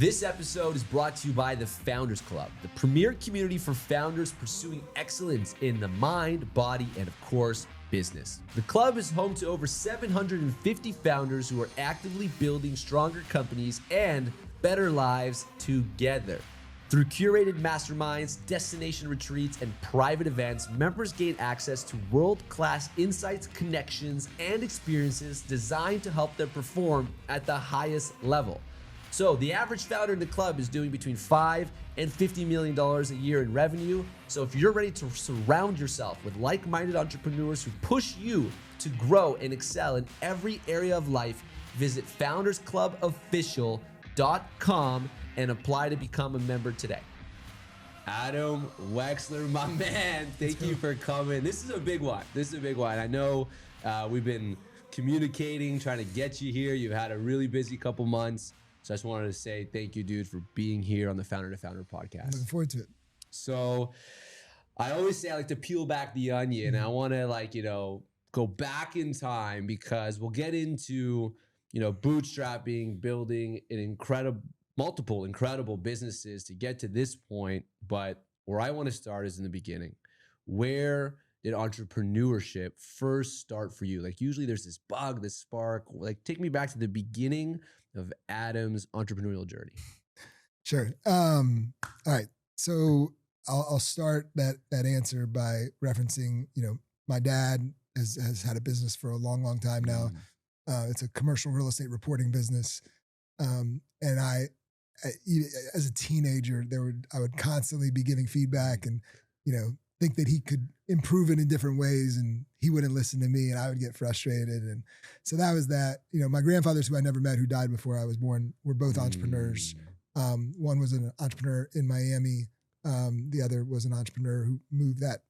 This episode is brought to you by the Founders Club, the premier community for founders pursuing excellence in the mind, body, and of course, business. The club is home to over 750 founders who are actively building stronger companies and better lives together. Through curated masterminds, destination retreats, and private events, members gain access to world-class insights, connections, and experiences designed to help them perform at the highest level. So the average founder in the club is doing between $5 and $50 million a year in revenue. So if you're ready to surround yourself with like-minded entrepreneurs who push you to grow and excel in every area of life, visit foundersclubofficial.com and apply to become a member today. Adam Wexler, my man, thank you for coming. This is a big one. I know we've been communicating, trying to get you here. You've had a really busy couple months. So I just wanted to say thank you, dude, for being here on the Founder to Founder podcast. Looking forward to it. So I always say I like to peel back the onion. I want to go back in time because we'll get into, bootstrapping, building multiple incredible businesses to get to this point. But where I want to start is in the beginning. Where did entrepreneurship first start for you? Like usually there's this bug, this spark. Like take me back to the beginning of Adam's entrepreneurial journey. Sure. All right. So I'll start that answer by referencing, my dad has had a business for a long, long time now. It's a commercial real estate reporting business. And I as a teenager, I would constantly be giving feedback and, think that he could improve it in different ways, and he wouldn't listen to me and I would get frustrated. And so that was that. My grandfathers, who I never met, who died before I was born, were both entrepreneurs. One was an entrepreneur in Miami. The other was an entrepreneur who moved that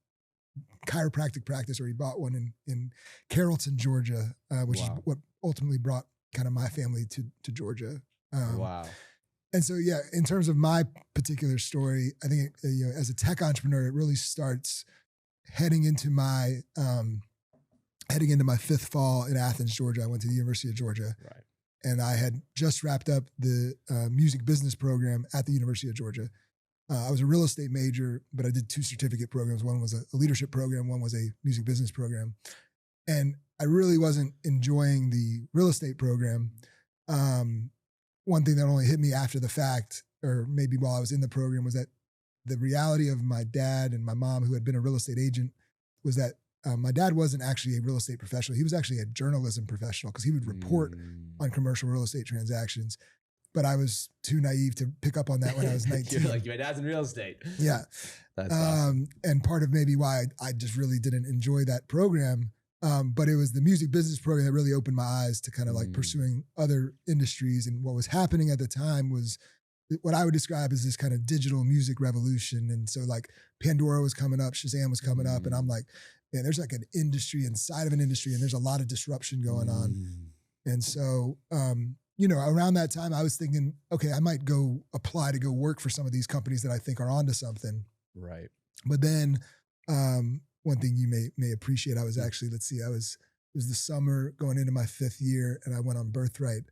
chiropractic practice, or he bought one in Carrollton, Georgia, which is what ultimately brought kind of my family to Georgia. Wow. And so, yeah, in terms of my particular story, I think, as a tech entrepreneur, it really starts heading into my fifth fall in Athens, Georgia. I went to the University of Georgia. Right. And I had just wrapped up the music business program at the University of Georgia. I was a real estate major, but I did two certificate programs. One was a leadership program. One was a music business program. And I really wasn't enjoying the real estate program. One thing that only hit me after the fact, or maybe while I was in the program, was that the reality of my dad and my mom, who had been a real estate agent, was that my dad wasn't actually a real estate professional. He was actually a journalism professional, because he would report on commercial real estate transactions. But I was too naive to pick up on that when I was 19. You're like, my dad's in real estate. Yeah. That's awesome. And part of maybe why I just really didn't enjoy that program. But it was the music business program that really opened my eyes to kind of like pursuing other industries. And what was happening at the time was what I would describe as this kind of digital music revolution. And so like Pandora was coming up, Shazam was coming up. And I'm like, man, there's like an industry inside of an industry, and there's a lot of disruption going on. And so, around that time I was thinking, okay, I might go apply to go work for some of these companies that I think are onto something. Right. But then, one thing you may appreciate, I was actually, it was the summer going into my fifth year, and I went on Birthright.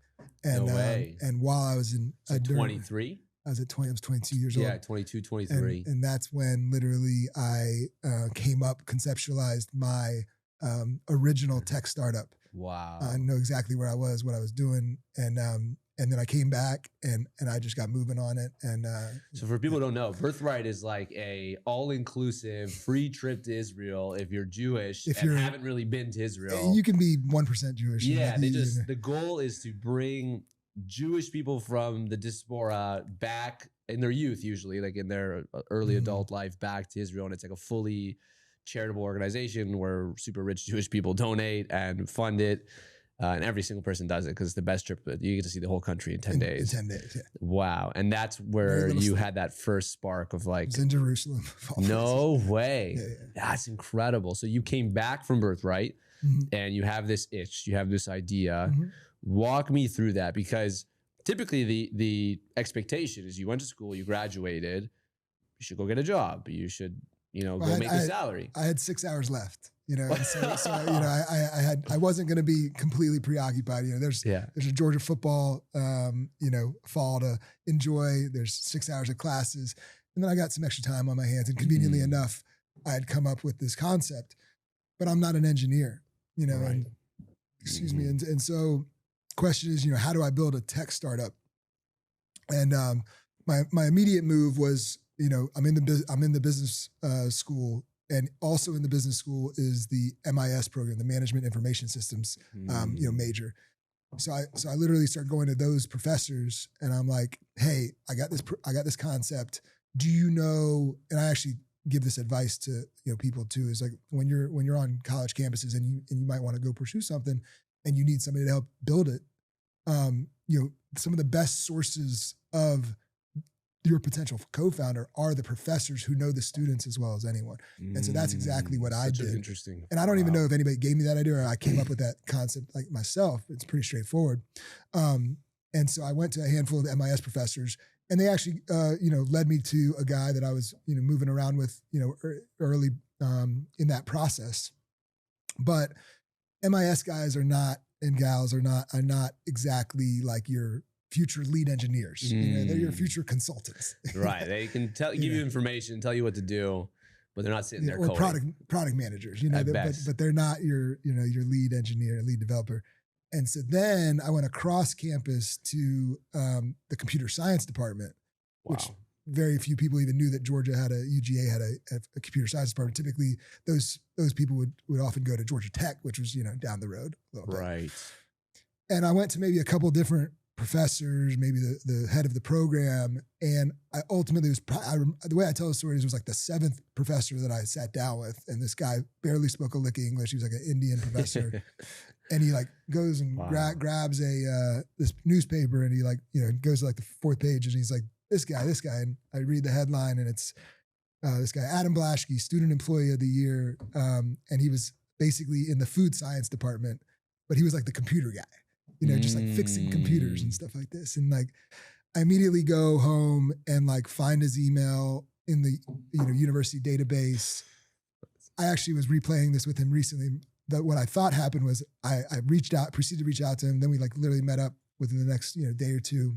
And, no way. And while I was in 23, I was 22 years old. Yeah, 22, 23. And that's when literally I came up, conceptualized my original tech startup. Wow. I know exactly where I was, what I was doing. And then I came back and I just got moving on it. And so for people who don't know, Birthright is like a all-inclusive free trip to Israel if you're Jewish and haven't really been to Israel. You can be 1% Jewish. Yeah, the goal is to bring Jewish people from the diaspora back in their youth, usually like in their early adult life, back to Israel. And it's like a fully charitable organization where super rich Jewish people donate and fund it. And every single person does it because it's the best trip. You get to see the whole country in 10 days. In 10 days, yeah. Wow. And that's where you had that first spark of like... It's in Jerusalem. No way. Yeah. That's incredible. So you came back from Birthright and you have this itch. You have this idea. Walk me through that, because typically the expectation is you went to school, you graduated, you should go get a job. You should, go make a salary. I had 6 hours left. And so I wasn't going to be completely preoccupied. There's a Georgia football, fall to enjoy. There's 6 hours of classes. And then I got some extra time on my hands, and conveniently enough, I had come up with this concept, but I'm not an engineer, and excuse me. And so question is, how do I build a tech startup? And my immediate move was, I'm in the business school, and also in the business school is the MIS program, the Management Information Systems, major. So I literally started going to those professors, and I'm like, hey, I got this concept. Do you know? And I actually give this advice to people too. Is like when you're on college campuses and you might want to go pursue something, and you need somebody to help build it. Some of the best sources of your potential co-founder are the professors who know the students as well as anyone. And so that's exactly what I did. Interesting. And I don't even know if anybody gave me that idea or I came up with that concept like myself. It's pretty straightforward. And so I went to a handful of the MIS professors, and they actually, led me to a guy that I was, moving around with, early in that process. But MIS guys are not, and gals are not exactly like your future lead engineers. They're your future consultants. Right. They can give you information, tell you what to do, but they're not sitting there or coding. product managers, but they're not your lead engineer, lead developer. And so then I went across campus to the computer science department, which very few people even knew that Georgia had UGA had a computer science department. Typically, those people would often go to Georgia Tech, which was down the road a little bit. Right. And I went to maybe a couple different professors, maybe the head of the program, and I ultimately the way I tell the story is it was like the 7th professor that I sat down with, and this guy barely spoke a lick of English. He was like an Indian professor, and he like goes and grabs this newspaper, and he goes to like the 4th page, and he's like, this guy, and I read the headline, and it's this guy, Adam Blaschke, Student Employee of the Year, and he was basically in the food science department, but he was like the computer guy, just like fixing computers and stuff like this. And like, I immediately go home and like find his email in the university database. I actually was replaying this with him recently. That what I thought happened was I proceeded to reach out to him. Then we like literally met up within the next day or two.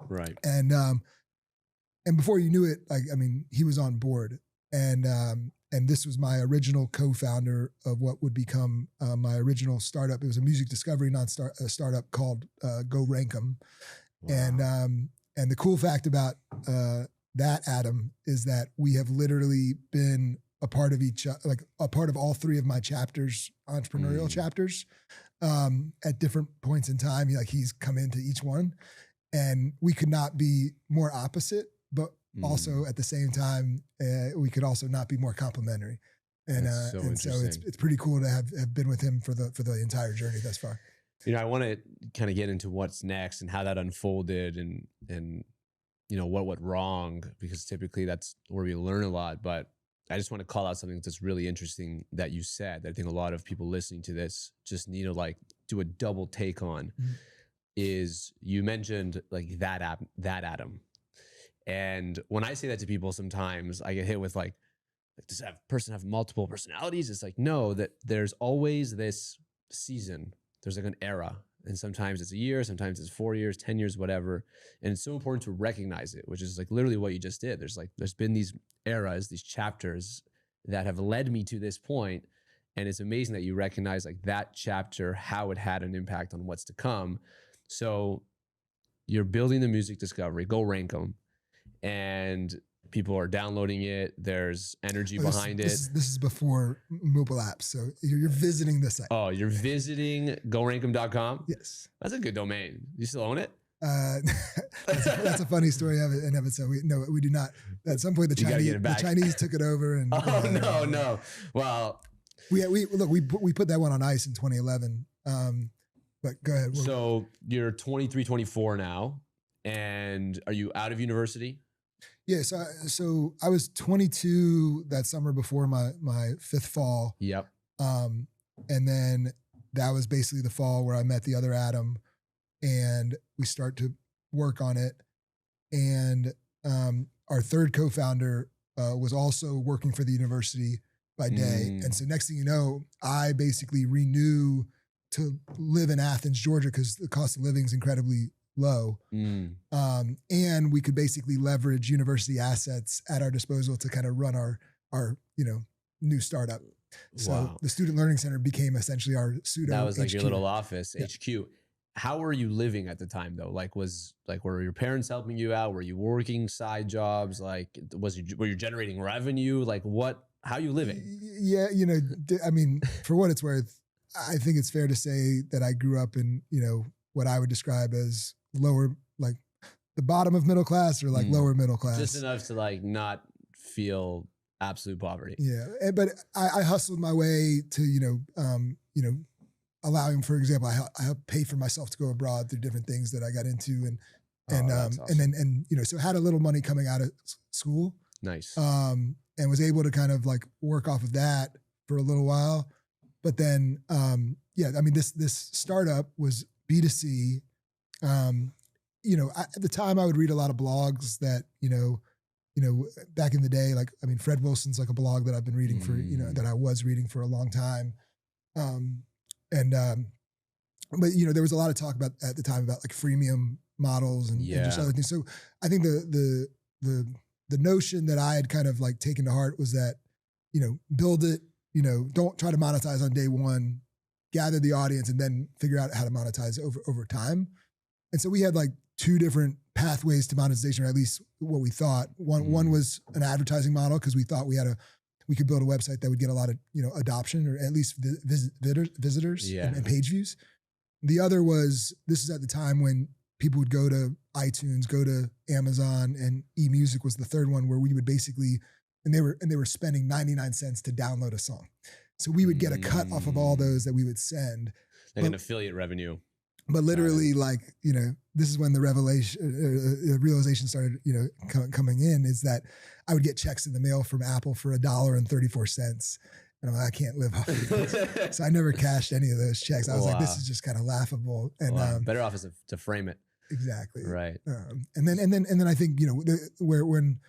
Right. And before you knew it, he was on board. And this was my original co-founder of what would become my original startup. It was a music discovery startup called GoRankem. Wow. And the cool fact about that, Adam, is that we have literally been a part of a part of all 3 of my chapters, entrepreneurial chapters, at different points in time. He's come into each one, and we could not be more opposite, but also at the same time, we could also not be more complementary. And so it's pretty cool to have been with him for the entire journey thus far. I want to kind of get into what's next and how that unfolded and what went wrong, because typically that's where we learn a lot. But I just want to call out something that's really interesting that you said that I think a lot of people listening to this just need to like do a double take on. Is you mentioned like that Adam. And when I say that to people, sometimes I get hit with like, does that person have multiple personalities? It's like, no, that there's always this season. There's like an era. And sometimes it's a year, sometimes it's 4 years, 10 years, whatever. And it's so important to recognize it, which is like literally what you just did. There's been these eras, these chapters that have led me to this point. And it's amazing that you recognize like that chapter, how it had an impact on what's to come. So you're building the music discovery, GoRankem, and people are downloading it. There's energy behind it. This is before mobile apps. So you're visiting the site. Oh, you're visiting GoRankem.com? Yes. That's a good domain. You still own it? That's a funny story in of itself. We do not. At some point, the Chinese took it over. And no. Well, we put that one on ice in 2011. But go ahead. So you're 23, 24 now, and are you out of university? Yeah. So I was 22 that summer before my 5th fall. Yep. And then that was basically the fall where I met the other Adam, and we start to work on it. And our 3rd co-founder was also working for the university, by day. And so next thing you know, I basically renew to live in Athens, Georgia, because the cost of living is incredibly low. And we could basically leverage university assets at our disposal to kind of run our new startup. So the Student Learning Center became essentially our pseudo That was like HQ. your little office, HQ. How were you living at the time though? Like were your parents helping you out? Were you working side jobs? Like were you generating revenue? Like how are you living? Yeah, I mean, for what it's worth, I think it's fair to say that I grew up in, what I would describe as lower, like the bottom of middle class or like lower middle class. Just enough to like not feel absolute poverty. Yeah. But I hustled my way to, allowing, for example, I helped pay for myself to go abroad through different things that I got into awesome. So had a little money coming out of school. Nice. And was able to kind of like work off of that for a little while. But then, this startup was B2C. At the time I would read a lot of blogs that, back in the day, Fred Wilson's like a blog that I've been reading for, that I was reading for a long time. But there was a lot of talk at the time about like freemium models and just other things. So I think the notion that I had kind of like taken to heart was that, build it, don't try to monetize on day one, gather the audience and then figure out how to monetize over time. And so we had like two different pathways to monetization, or at least what we thought. One was an advertising model because we thought we could build a website that would get a lot of, adoption or at least visitors and page views. The other was, this is at the time when people would go to iTunes, go to Amazon, and eMusic was the third one where we would basically, and they were spending 99 cents to download a song. So we would get a cut off of all those that we would send. Like an affiliate revenue. But literally this is when the realization started, coming in, is that I would get checks in the mail from Apple for $1.34. And I'm like, I can't live off of this. So I never cashed any of those checks. I was like, this is just kind of laughable. And better off is to frame it. Exactly. Right. And then I think, when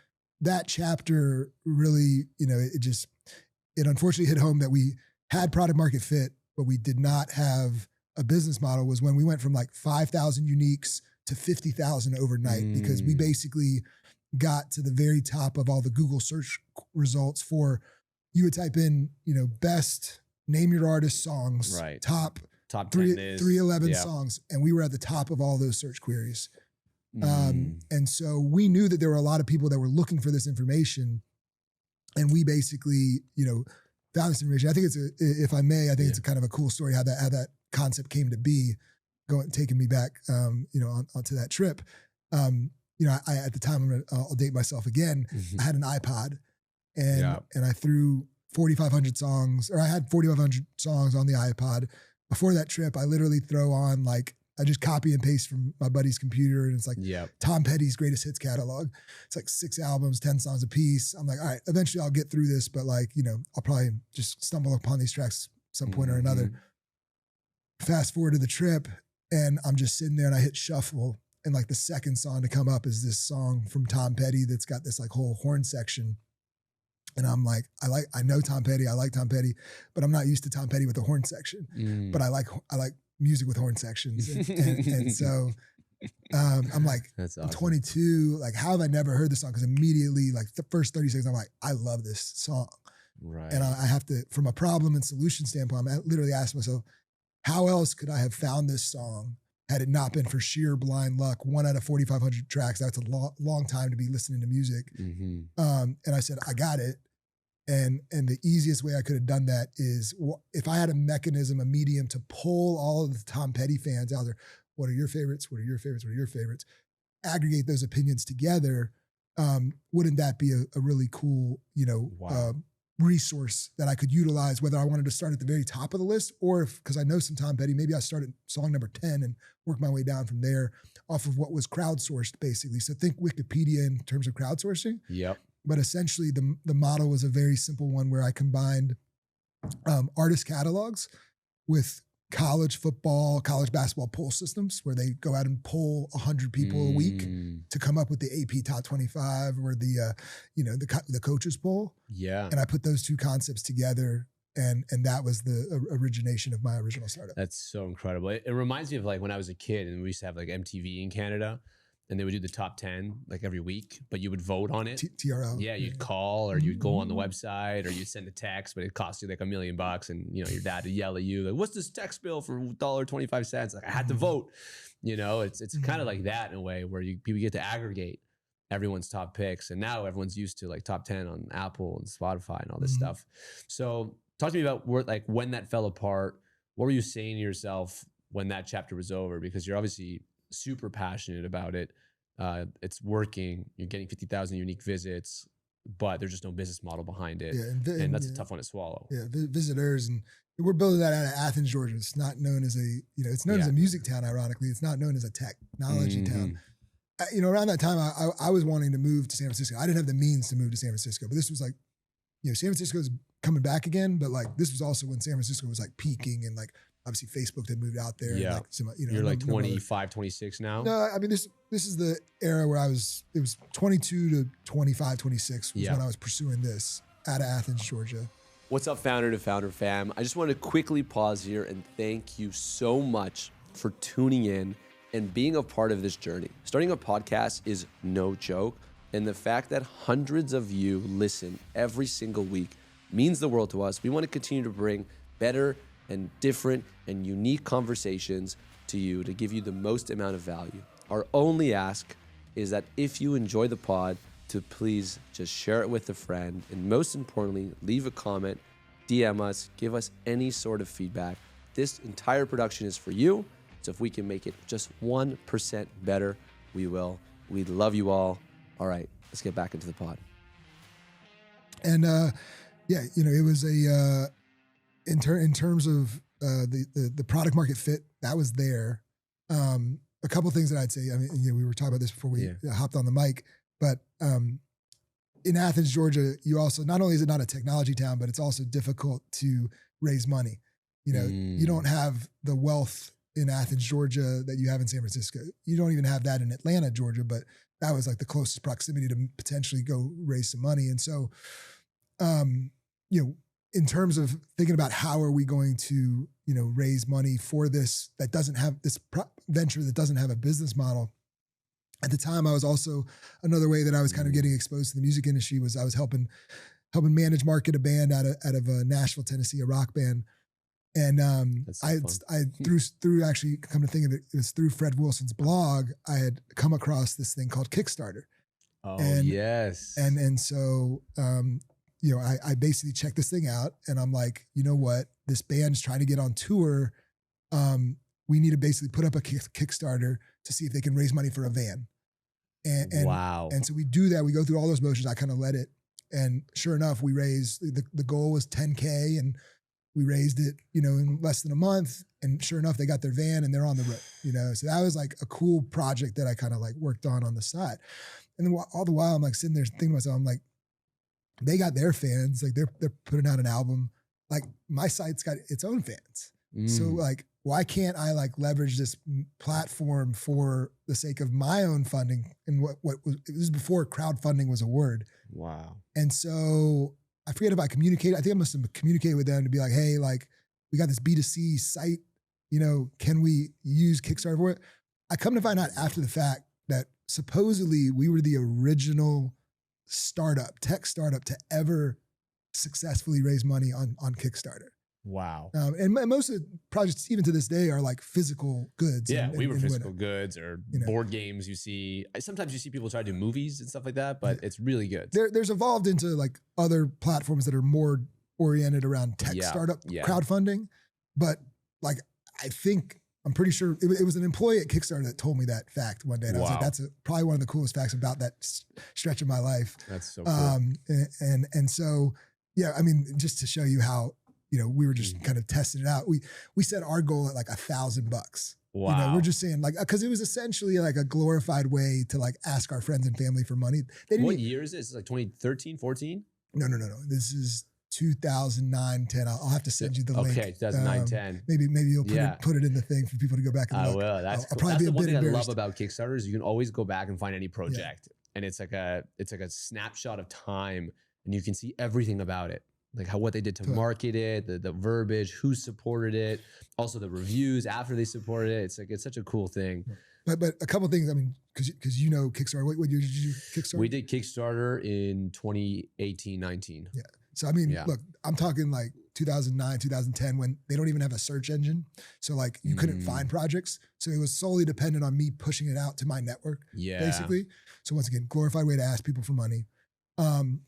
that chapter really, it unfortunately hit home that we had product market fit, but we did not have a business model, was when we went from like 5,000 uniques to 50,000 overnight, because we basically got to the very top of all the Google search results for, you would type in, best name your artist songs, right. top 311 songs. And we were at the top of all those search queries. And so we knew that there were a lot of people that were looking for this information. And we basically, found this information. I think it's a kind of a cool story how that concept came to be, taking me back, onto that trip. I at the time, I'll date myself again. I had an iPod and I threw 4,500 songs, or I had 4,500 songs on the iPod. Before that trip, I literally throw on I just copy and paste from my buddy's computer, and it's like Tom Petty's greatest hits catalog. It's like 6 albums, 10 songs a piece. I'm like, all right, eventually I'll get through this, but I'll probably just stumble upon these tracks some point or another. Fast forward to the trip, and I'm just sitting there and I hit shuffle, and the second song to come up is this song from Tom Petty that's got this whole horn section. And I'm like, I know Tom Petty, I like Tom Petty, but I'm not used to Tom Petty with the horn section. But I like music with horn sections. And so I'm like, that's awesome. I'm 22, how have I never heard this song? Because immediately, the first 30 seconds, I'm like, I love this song. Right. And I have to, from a problem and solution standpoint, I literally asked myself, how else could I have found this song had it not been for sheer blind luck? 1 out of 4,500 tracks. That's a long time to be listening to music. And I said, I got it. And the easiest way I could have done that is, if I had a mechanism, a medium to pull all of the Tom Petty fans out there, what are your favorites? What are your favorites? What are your favorites? Aggregate those opinions together. Wouldn't that be a really cool, resource that I could utilize, whether I wanted to start at the very top of the list, or because I know some Tom Petty, maybe I start at song number 10 and work my way down from there off of what was crowdsourced, basically. So think Wikipedia in terms of crowdsourcing. Yep. But essentially the model was a very simple one where I combined artist catalogs with college football, college basketball poll systems where they go out and poll 100 people a week to come up with the AP top 25 or the, the coaches poll. Yeah. And I put those two concepts together. And that was the origination of my original startup. That's so incredible. It reminds me of like when I was a kid and we used to have like MTV in Canada and they would do the top 10 like every week, but you would vote on it. TRL. Yeah, you'd call or you'd go on the website or you'd send a text, but it cost you like $1 million and your dad would yell at you like, what's this text bill for $1.25? Like I had to vote. It's kind of like that in a way where people get to aggregate everyone's top picks. And now everyone's used to like top 10 on Apple and Spotify and all this stuff. So talk to me about when that fell apart. What were you saying to yourself when that chapter was over? Because you're obviously super passionate about it. It's working. You're getting 50,000 unique visits, but there's just no business model behind it. Yeah, and that's a tough one to swallow. Yeah, visitors. And we're building that out of Athens, Georgia. It's not known as it's known as a music town, ironically. It's not known as a technology town. Around that time, I was wanting to move to San Francisco. I didn't have the means to move to San Francisco, but this was like, San Francisco's coming back again, but like this was also when San Francisco was like peaking and like obviously Facebook had moved out there. Yeah. And like You're like 25, 26 now? No, I mean, this is the era where it was 22 to 25, 26 was when I was pursuing this out of Athens, Georgia. What's up, founder to founder fam? I just want to quickly pause here and thank you so much for tuning in and being a part of this journey. Starting a podcast is no joke. And the fact that hundreds of you listen every single week means the world to us. We want to continue to bring better and different and unique conversations to you to give you the most amount of value. Our only ask is that if you enjoy the pod, to please just share it with a friend. And most importantly, leave a comment, DM us, give us any sort of feedback. This entire production is for you. So if we can make it just 1% better, we will. We love you all. All right, let's get back into the pod. And it was in terms of the product market fit that was there. A couple of things that I'd say. I mean, we were talking about this before we hopped on the mic, but in Athens, Georgia, you also not only is it not a technology town, but it's also difficult to raise money. You don't have the wealth in Athens, Georgia that you have in San Francisco. You don't even have that in Atlanta, Georgia, but that was like the closest proximity to potentially go raise some money. And so, in terms of thinking about how are we going to, raise money for this that doesn't have this venture that doesn't have a business model. At the time, I was also another way that I was kind of getting exposed to the music industry was I was helping manage market a band out of Nashville, Tennessee, a rock band. And I through actually come to think of it, it was through Fred Wilson's blog, I had come across this thing called Kickstarter. Oh, yes. And so, I basically checked this thing out and I'm like, you know what? This band's trying to get on tour. We need to basically put up a Kickstarter to see if they can raise money for a van. And wow. And so we do that. We go through all those motions. I kind of led it. And sure enough, we raised, the goal was 10K and we raised it, in less than a month. And sure enough, they got their van and they're on the road, So that was like a cool project that I kind of like worked on the side. And then all the while I'm like sitting there thinking to myself, I'm like, they got their fans, like they're putting out an album. Like my site's got its own fans. So like, why can't I like leverage this platform for the sake of my own funding? And what was, it was before crowdfunding was a word. Wow. And so I forget if I communicated. I think I must have communicated with them to be like, hey, like we got this B2C site, can we use Kickstarter for it? I come to find out after the fact that supposedly we were the original tech startup to ever successfully raise money on Kickstarter. Wow. And most of the projects, even to this day, are like physical goods. Yeah, we were physical goods or board games you see. Sometimes you see people try to do movies and stuff like that, but it's really good. There's evolved into like other platforms that are more oriented around tech startup crowdfunding. But like, I'm pretty sure it was an employee at Kickstarter that told me that fact one day. And I was like, that's probably one of the coolest facts about that stretch of my life. That's so cool. And so, yeah, I mean, just to show you how, we were just kind of testing it out. We set our goal at like $1,000. Wow. We're just saying like, cause it was essentially like a glorified way to like ask our friends and family for money. What year is this? It's like 2013, 14? No. This is 2009, 10. I'll have to send you the link. Okay, 2009, 10. Maybe you'll put it in the thing for people to go back and look. I will. That's cool. I'll probably That's be the a one bit thing I embarrassed. love about Kickstarter is you can always go back and find any project, and it's like a snapshot of time, and you can see everything about it, like what they did to market it, the verbiage, who supported it, also the reviews after they supported it. It's such a cool thing. But a couple of things. I mean, because you know Kickstarter. What year did you do Kickstarter? We did Kickstarter in 2018, 19. Yeah. So I mean, look, I'm talking like 2009, 2010, when they don't even have a search engine. So like you couldn't find projects. So it was solely dependent on me pushing it out to my network, basically. So once again, glorified way to ask people for money.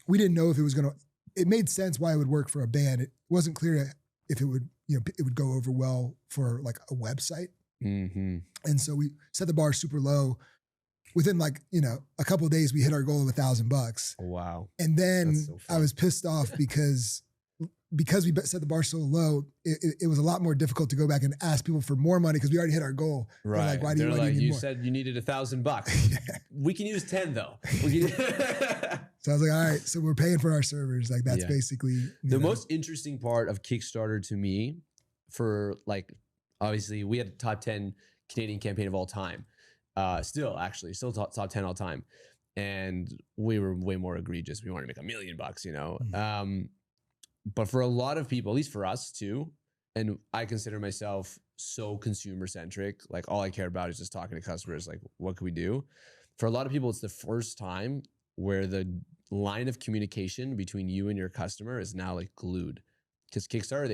We didn't know if it was going to, it made sense why it would work for a band. It wasn't clear if it would, it would go over well for like a website. Mm-hmm. And so we set the bar super low. Within like, a couple of days, we hit our goal of $1,000. Wow. And then I was pissed off because we set the bar so low, it was a lot more difficult to go back and ask people for more money because we already hit our goal. Right. They're like, why do you need you more? said you needed $1,000. Yeah. We can use 10 though. So I was like, all right, so we're paying for our servers. Like that's basically the most interesting part of Kickstarter to me, for like, obviously we had a top 10 Canadian campaign of all time. Still top 10 all time. And we were way more egregious. We wanted to make $1 million, Mm-hmm. But for a lot of people, at least for us too, and I consider myself so consumer centric, like all I care about is just talking to customers, like what can we do? For a lot of people, it's the first time where the line of communication between you and your customer is now like glued. Because Kickstarter,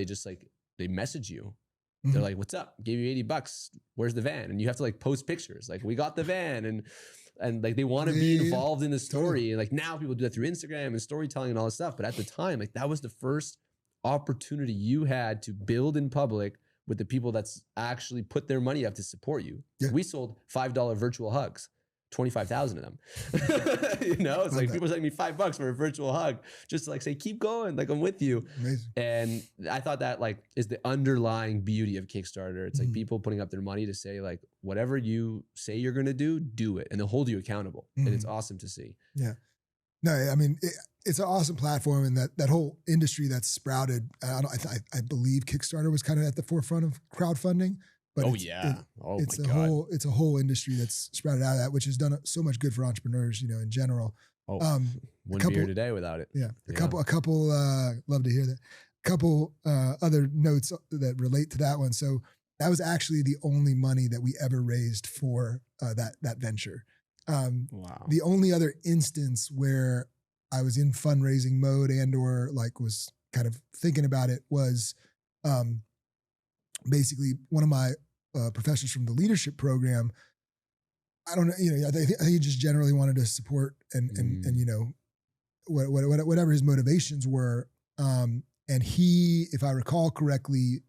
they message you. Mm-hmm. They're like, what's up? Gave you $80. Where's the van? And you have to like post pictures. Like, we got the van. And like, they want to be involved in the story. And like now people do that through Instagram and storytelling and all this stuff. But at the time, like that was the first opportunity you had to build in public with the people that's actually put their money up to support you. Yeah. We sold $5 virtual hugs. 25,000 of them. It's like people sending me $5 for a virtual hug, just to like say, keep going, like I'm with you. Amazing. And I thought that like is the underlying beauty of Kickstarter. It's like people putting up their money to say like, whatever you say you're gonna do it, and they'll hold you accountable. And it's awesome to see. Yeah. No, I mean, it's an awesome platform, and that whole industry that's sprouted. I believe Kickstarter was kind of at the forefront of crowdfunding. But it's a whole industry that's sprouted out of that, which has done so much good for entrepreneurs, in general. Wouldn't be here today without it. Yeah. A couple, love to hear that. A couple other notes that relate to that one. So that was actually the only money that we ever raised for that venture. Wow. The only other instance where I was in fundraising mode and or like was kind of thinking about it was basically one of my professors from the leadership program. I don't know, I think he just generally wanted to support and whatever his motivations were. And he, if I recall correctly,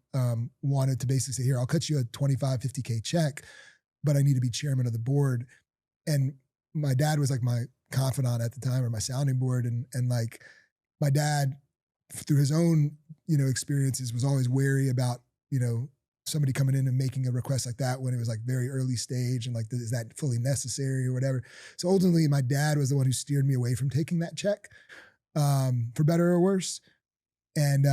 wanted to basically say, here, I'll cut you a 25, 50K check, but I need to be chairman of the board. And my dad was like my confidant at the time, or my sounding board. And like my dad, through his own, experiences, was always wary about, somebody coming in and making a request like that when it was like very early stage, and like, is that fully necessary or whatever? So ultimately my dad was the one who steered me away from taking that check, for better or worse. And,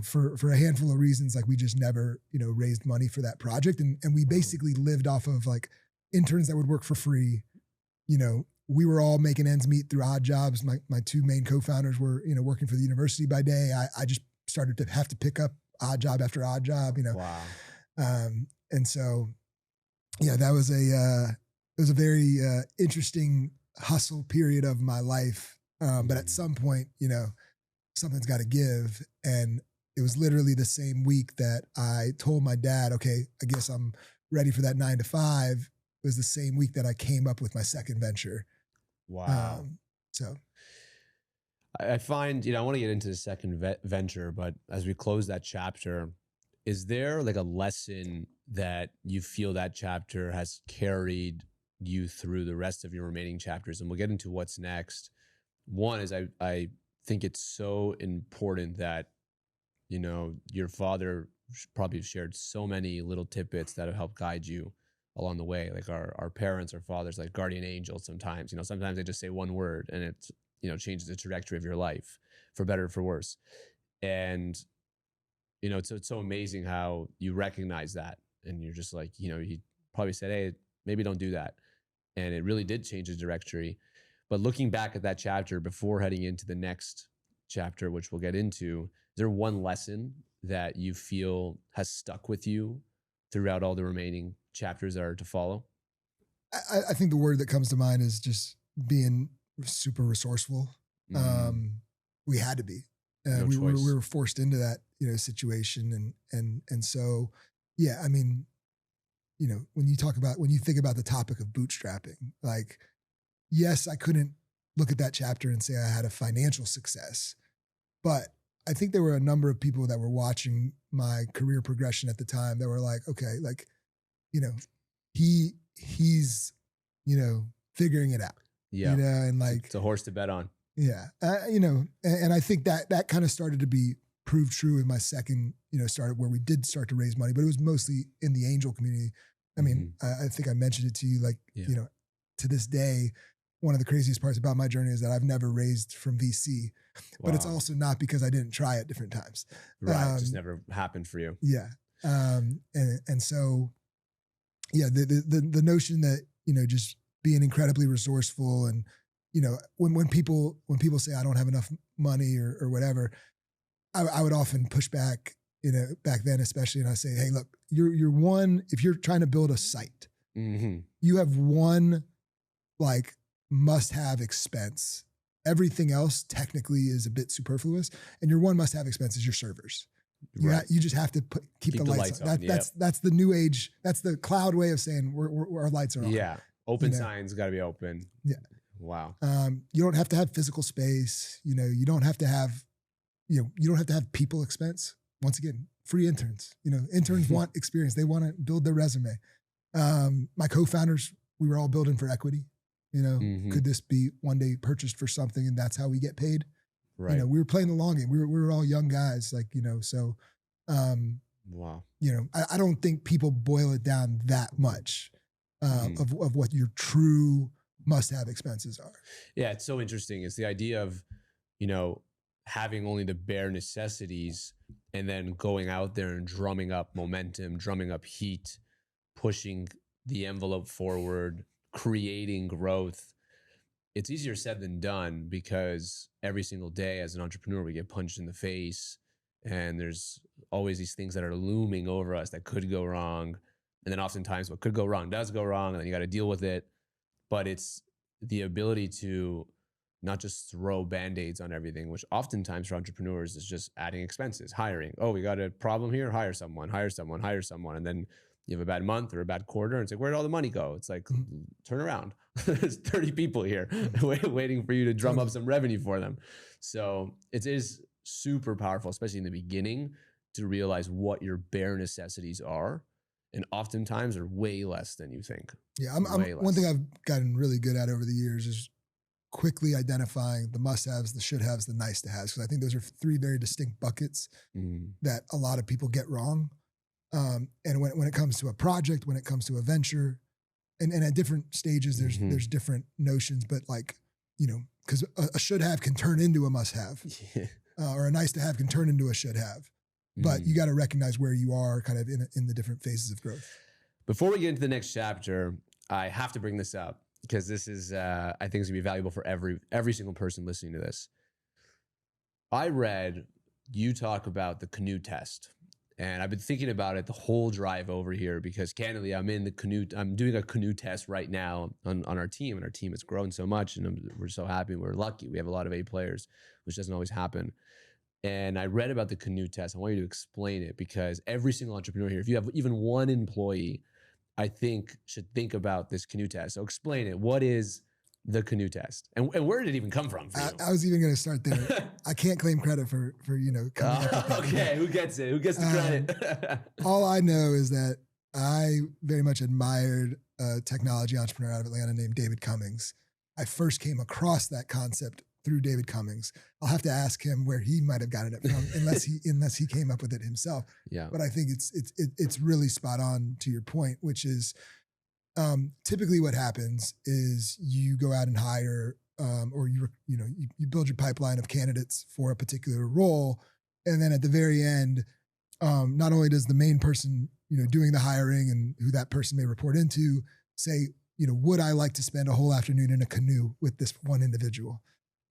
for a handful of reasons, like we just never, raised money for that project. And we basically lived off of like interns that would work for free. We were all making ends meet through odd jobs. My two main co-founders were, working for the university by day. I just started to have to pick up odd job after odd job, Wow. And so, yeah, that was it was a very interesting hustle period of my life. But at some point, something's got to give. And it was literally the same week that I told my dad, okay, I guess I'm ready for that 9 to 5. It was the same week that I came up with my second venture. Wow. So I find, I want to get into the second venture, but as we close that chapter, is there like a lesson that you feel that chapter has carried you through the rest of your remaining chapters? And we'll get into what's next. One is I think it's so important that, your father probably shared so many little tidbits that have helped guide you along the way. Like our parents, our fathers, like guardian angels sometimes, sometimes they just say one word and changes the trajectory of your life for better or for worse. And, it's so amazing how you recognize that. And you're just like, he probably said, hey, maybe don't do that. And it really did change the trajectory. But looking back at that chapter before heading into the next chapter, which we'll get into, is there one lesson that you feel has stuck with you throughout all the remaining chapters that are to follow? I think the word that comes to mind is just being super resourceful. We had to be. No we choice. were forced into that, situation, and so, yeah. I mean, when you think about the topic of bootstrapping, like, yes, I couldn't look at that chapter and say I had a financial success, but I think there were a number of people that were watching my career progression at the time that were like, okay, like, he's, figuring it out, Yeah. and like, It's a horse to bet on. yeah, and I think that kind of started to be proved true in my second, startup, where we did start to raise money, but it was mostly in the angel community. I mean, I think I mentioned it to you, like, to this day, one of the craziest parts about my journey is that I've never raised from VC, but it's also not because I didn't try at different times. Right. It just never happened for you. Yeah. And so, yeah, the notion that, just being incredibly resourceful, and, when people say I don't have enough money or whatever, I would often push back, back then, especially. And I say, hey, look, if you're trying to build a site, you have one like must-have expense. Everything else technically is a bit superfluous, and your one must-have expense is your servers. Right. You just have to keep the lights on. That's the new age. That's the cloud way of saying our lights are on. Yeah. Open signs got to be open. Yeah. Wow. You don't have to have physical space. You don't have to have, you don't have to have people expense. Once again, free interns. Interns want experience. They want to build their resume. My co-founders, we were all building for equity. Could this be one day purchased for something, and that's how we get paid? Right. We were playing the long game. We were all young guys, like, so, wow. I don't think people boil it down that much of what your true must-have expenses are. Yeah, it's so interesting. It's the idea of, having only the bare necessities and then going out there and drumming up momentum, drumming up heat, pushing the envelope forward, creating growth. It's easier said than done, because every single day as an entrepreneur, we get punched in the face, and there's always these things that are looming over us that could go wrong. And then oftentimes what could go wrong does go wrong, and then you got to deal with it. But it's the ability to not just throw Band-Aids on everything, which oftentimes for entrepreneurs is just adding expenses, hiring. Oh, we got a problem here, hire someone. And then you have a bad month or a bad quarter, and it's like, where'd all the money go? It's like, turn around. There's 30 people here waiting for you to drum up some revenue for them. So it is super powerful, especially in the beginning, to realize what your bare necessities are. And oftentimes are way less than you think. Yeah, one thing I've gotten really good at over the years is quickly identifying the must-haves, the should-haves, the nice-to-haves, because I think those are three very distinct buckets that a lot of people get wrong. And when it comes to a project, when it comes to a venture, and at different stages, there's different notions, but like, because a should-have can turn into a must-have, or a nice-to-have can turn into a should-have. But you got to recognize where you are kind of in the different phases of growth. Before we get into the next chapter, I have to bring this up, because this is, I think it's gonna be valuable for every single person listening to this. I read you talk about the Canoe test, and I've been thinking about it the whole drive over here, because candidly, I'm doing a Canoe test right now on our team, and our team has grown so much, and we're so happy. We're lucky. We have a lot of A players, which doesn't always happen. And I read about the Canoe test. I want you to explain it, because every single entrepreneur here, if you have even one employee, I think should think about this Canoe test. So explain it. What is the Canoe test, and where did it even come from for you? I was even going to start there. I can't claim credit for coming up with that. Okay, who gets it? Who gets the credit? All I know is that I very much admired a technology entrepreneur out of Atlanta named David Cummings. I first came across that concept through David Cummings. I'll have to ask him where he might have gotten it from, unless he came up with it himself. Yeah. But I think it's really spot on to your point, which is typically what happens is you go out and hire or you build your pipeline of candidates for a particular role. And then at the very end, not only does the main person, doing the hiring and who that person may report into say, would I like to spend a whole afternoon in a canoe with this one individual?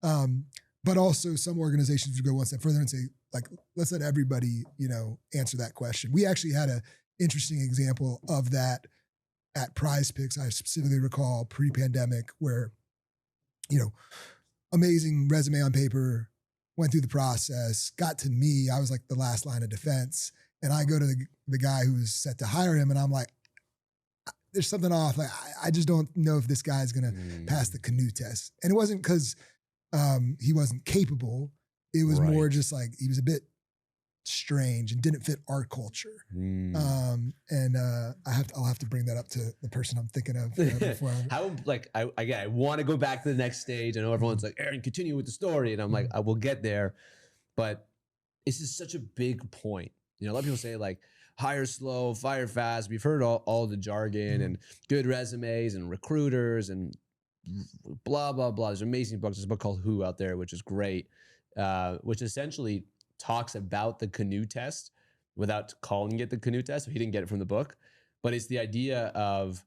But also some organizations would go one step further and say, like, let's let everybody, answer that question. We actually had an interesting example of that at PrizePicks. I specifically recall pre-pandemic where, amazing resume on paper, went through the process, got to me. I was like the last line of defense. And I go to the guy who was set to hire him, and I'm like, there's something off. Like, I just don't know if this guy's going to pass the Canoe test. And it wasn't because he wasn't capable. It was more just like he was a bit strange and didn't fit our culture. I'll have to bring that up to the person I'm thinking of before. I want to go back to the next stage. I know everyone's like, Aaron, continue with the story, and I'm like, I will get there. But this is such a big point. A lot of people say like hire slow, fire fast. We've heard all the jargon and good resumes and recruiters and blah blah blah. There's amazing books. There's a book called Who out there, which is great, which essentially talks about the Canoe test without calling it the Canoe test. So he didn't get it from the book, but it's the idea of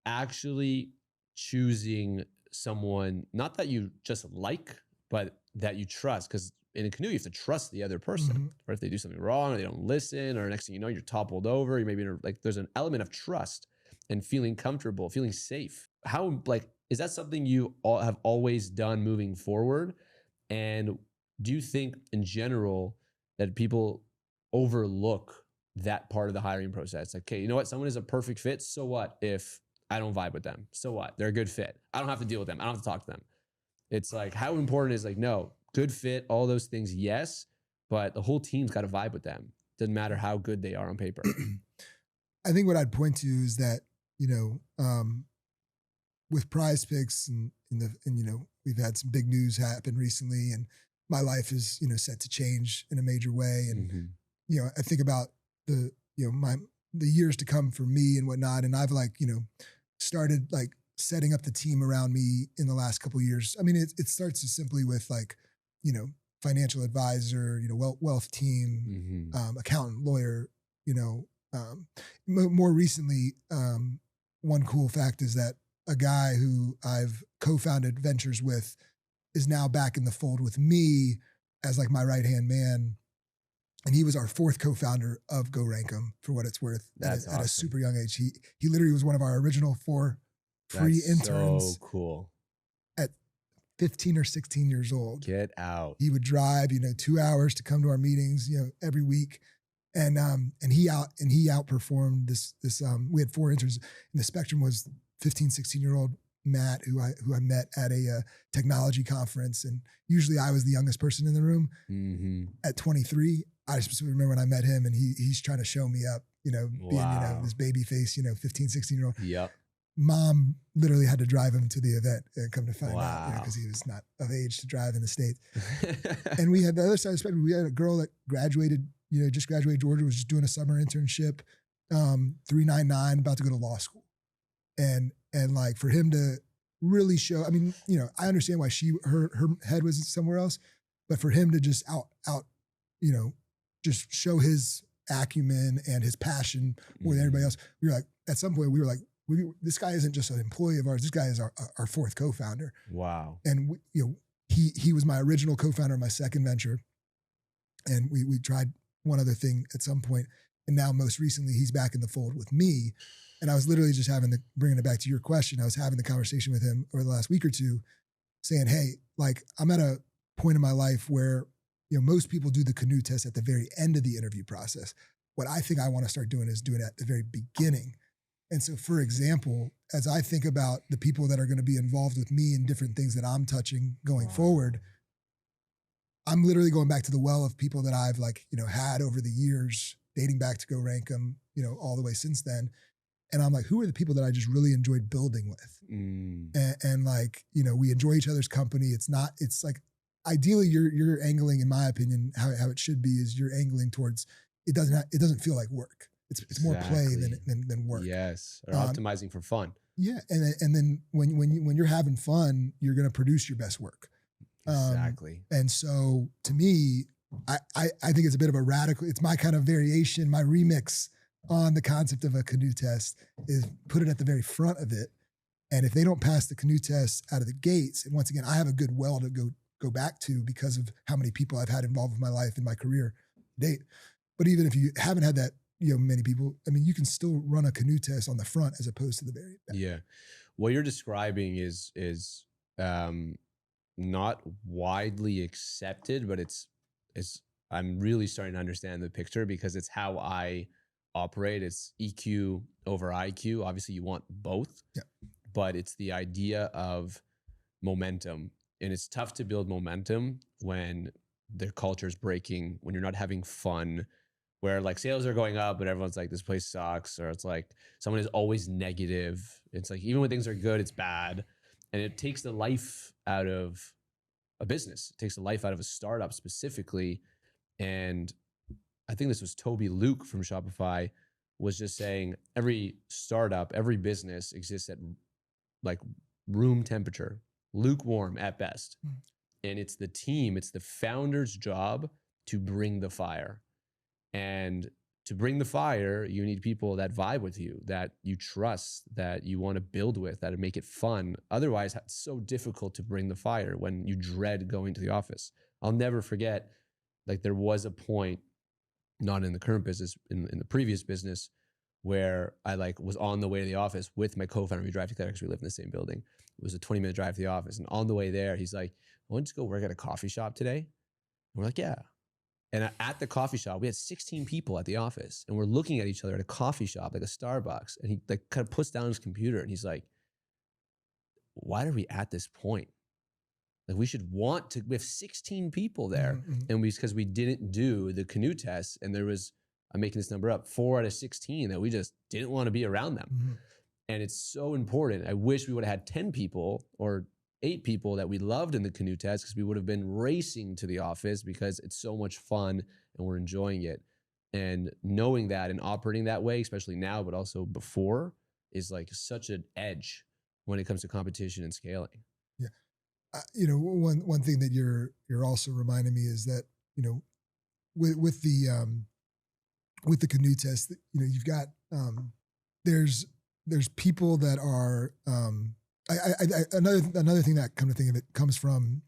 actually choosing someone, not that you just like, but that you trust. Because in a Canoe, you have to trust the other person. Or if they do something wrong or they don't listen, or next thing you know, you're toppled over. You maybe there's an element of trust and feeling comfortable, feeling safe. How is that something you have always done moving forward? And do you think in general that people overlook that part of the hiring process? Like, okay, you know what? Someone is a perfect fit. So what if I don't vibe with them? So what? They're a good fit. I don't have to deal with them. I don't have to talk to them. It's like, how important is no, good fit, all those things, yes, but the whole team's got to vibe with them. Doesn't matter how good they are on paper. I think what I'd point to is that, with PrizePicks and we've had some big news happen recently, and my life is, set to change in a major way. And, I think about the years to come for me and whatnot. And I've started setting up the team around me in the last couple of years. I mean, it starts as simply with financial advisor, wealth team, accountant, lawyer, more recently, one cool fact is that a guy who I've co-founded ventures with is now back in the fold with me as my right-hand man. And he was our fourth co-founder of GoRankem, for what it's worth. That's at a super young age. He literally was one of our original 4 free interns. So cool. At 15 or 16 years old. Get out. He would drive, 2 hours to come to our meetings, every week. And he outperformed this we had 4 interns, and the spectrum was 15, 16-year-old Matt, who I met at a technology conference. And usually I was the youngest person in the room. At 23, I specifically remember when I met him, and he's trying to show me up, being, this baby face, 15, 16-year-old. Yep. Mom literally had to drive him to the event and come to find out, because he was not of age to drive in the States. And we had the other side of the spectrum. We had a girl that graduated, just graduated Georgia, was just doing a summer internship, 399, about to go to law school. And for him to really show, I mean, I understand why her head was somewhere else, but for him to just just show his acumen and his passion more than everybody else, we were at some point, we were this guy isn't just an employee of ours. This guy is our fourth co-founder. Wow. And he was my original co-founder of my second venture. And we tried one other thing at some point. And now most recently he's back in the fold with me. And I was literally just bringing it back to your question. I was having the conversation with him over the last week or two saying, hey, I'm at a point in my life where, most people do the Canoe test at the very end of the interview process. What I think I want to start doing is doing it at the very beginning. And so, for example, as I think about the people that are going to be involved with me in different things that I'm touching going forward, I'm literally going back to the well of people that I've had over the years, dating back to GoRankem, all the way since then. And I'm who are the people that I just really enjoyed building with? And we enjoy each other's company. It's ideally you're angling, in my opinion, how it should be is you're angling towards, it doesn't feel like work. It's more play than work. Yes. Or optimizing for fun. Yeah. And then when you're having fun, you're going to produce your best work. Exactly. And so to me, I think it's a bit of a radical, it's my kind of variation, my remix on the concept of a Canoe test is put it at the very front of it. And if they don't pass the Canoe test out of the gates, and once again, I have a good well to go back to because of how many people I've had involved with my life and my career to date. But even if you haven't had that, many people, I mean, you can still run a Canoe test on the front as opposed to the very back. Yeah. What you're describing is not widely accepted, but it's I'm really starting to understand the picture because it's how I operate. It's EQ over IQ. Obviously you want both, but it's the idea of momentum. And it's tough to build momentum when their culture is breaking, when you're not having fun, where like sales are going up, but everyone's like, this place sucks. Or it's like someone is always negative. It's like, even when things are good, it's bad. And it takes the life out of a business. It takes the life out of a startup specifically. And I think this was Toby Luke from Shopify was just saying every startup, every business exists at like room temperature, lukewarm at best. And it's the team, it's the founder's job to bring the fire. And to bring the fire, you need people that vibe with you, that you trust, that you want to build with, that make it fun. Otherwise, it's so difficult to bring the fire when you dread going to the office. I'll never forget, like there was a point, not in the current business, in the previous business, where I like was on the way to the office with my co-founder. We drive together because we live in the same building. It was a 20-minute drive to the office. And on the way there, he's like, "I want to go work at a coffee shop today." And we're like, "Yeah." And at the coffee shop, we had 16 people at the office, and we're looking at each other at a coffee shop, like a Starbucks. And he like kind of puts down his computer and he's like, "Why are we at this point? Like we should want to, we have 16 people there." And because we didn't do the Canoe test, and there was, I'm making this number up, 4 out of 16 that we just didn't want to be around them. And it's so important. I wish we would have had 10 people or 8 people that we loved in the Canoe test, because we would have been racing to the office because it's so much fun and we're enjoying it. And knowing that and operating that way, especially now, but also before, is like such an edge when it comes to competition and scaling. Yeah. One thing that you're also reminding me is that, with the Canoe test, you've got, there's people that are, another thing that, come to think of it, comes from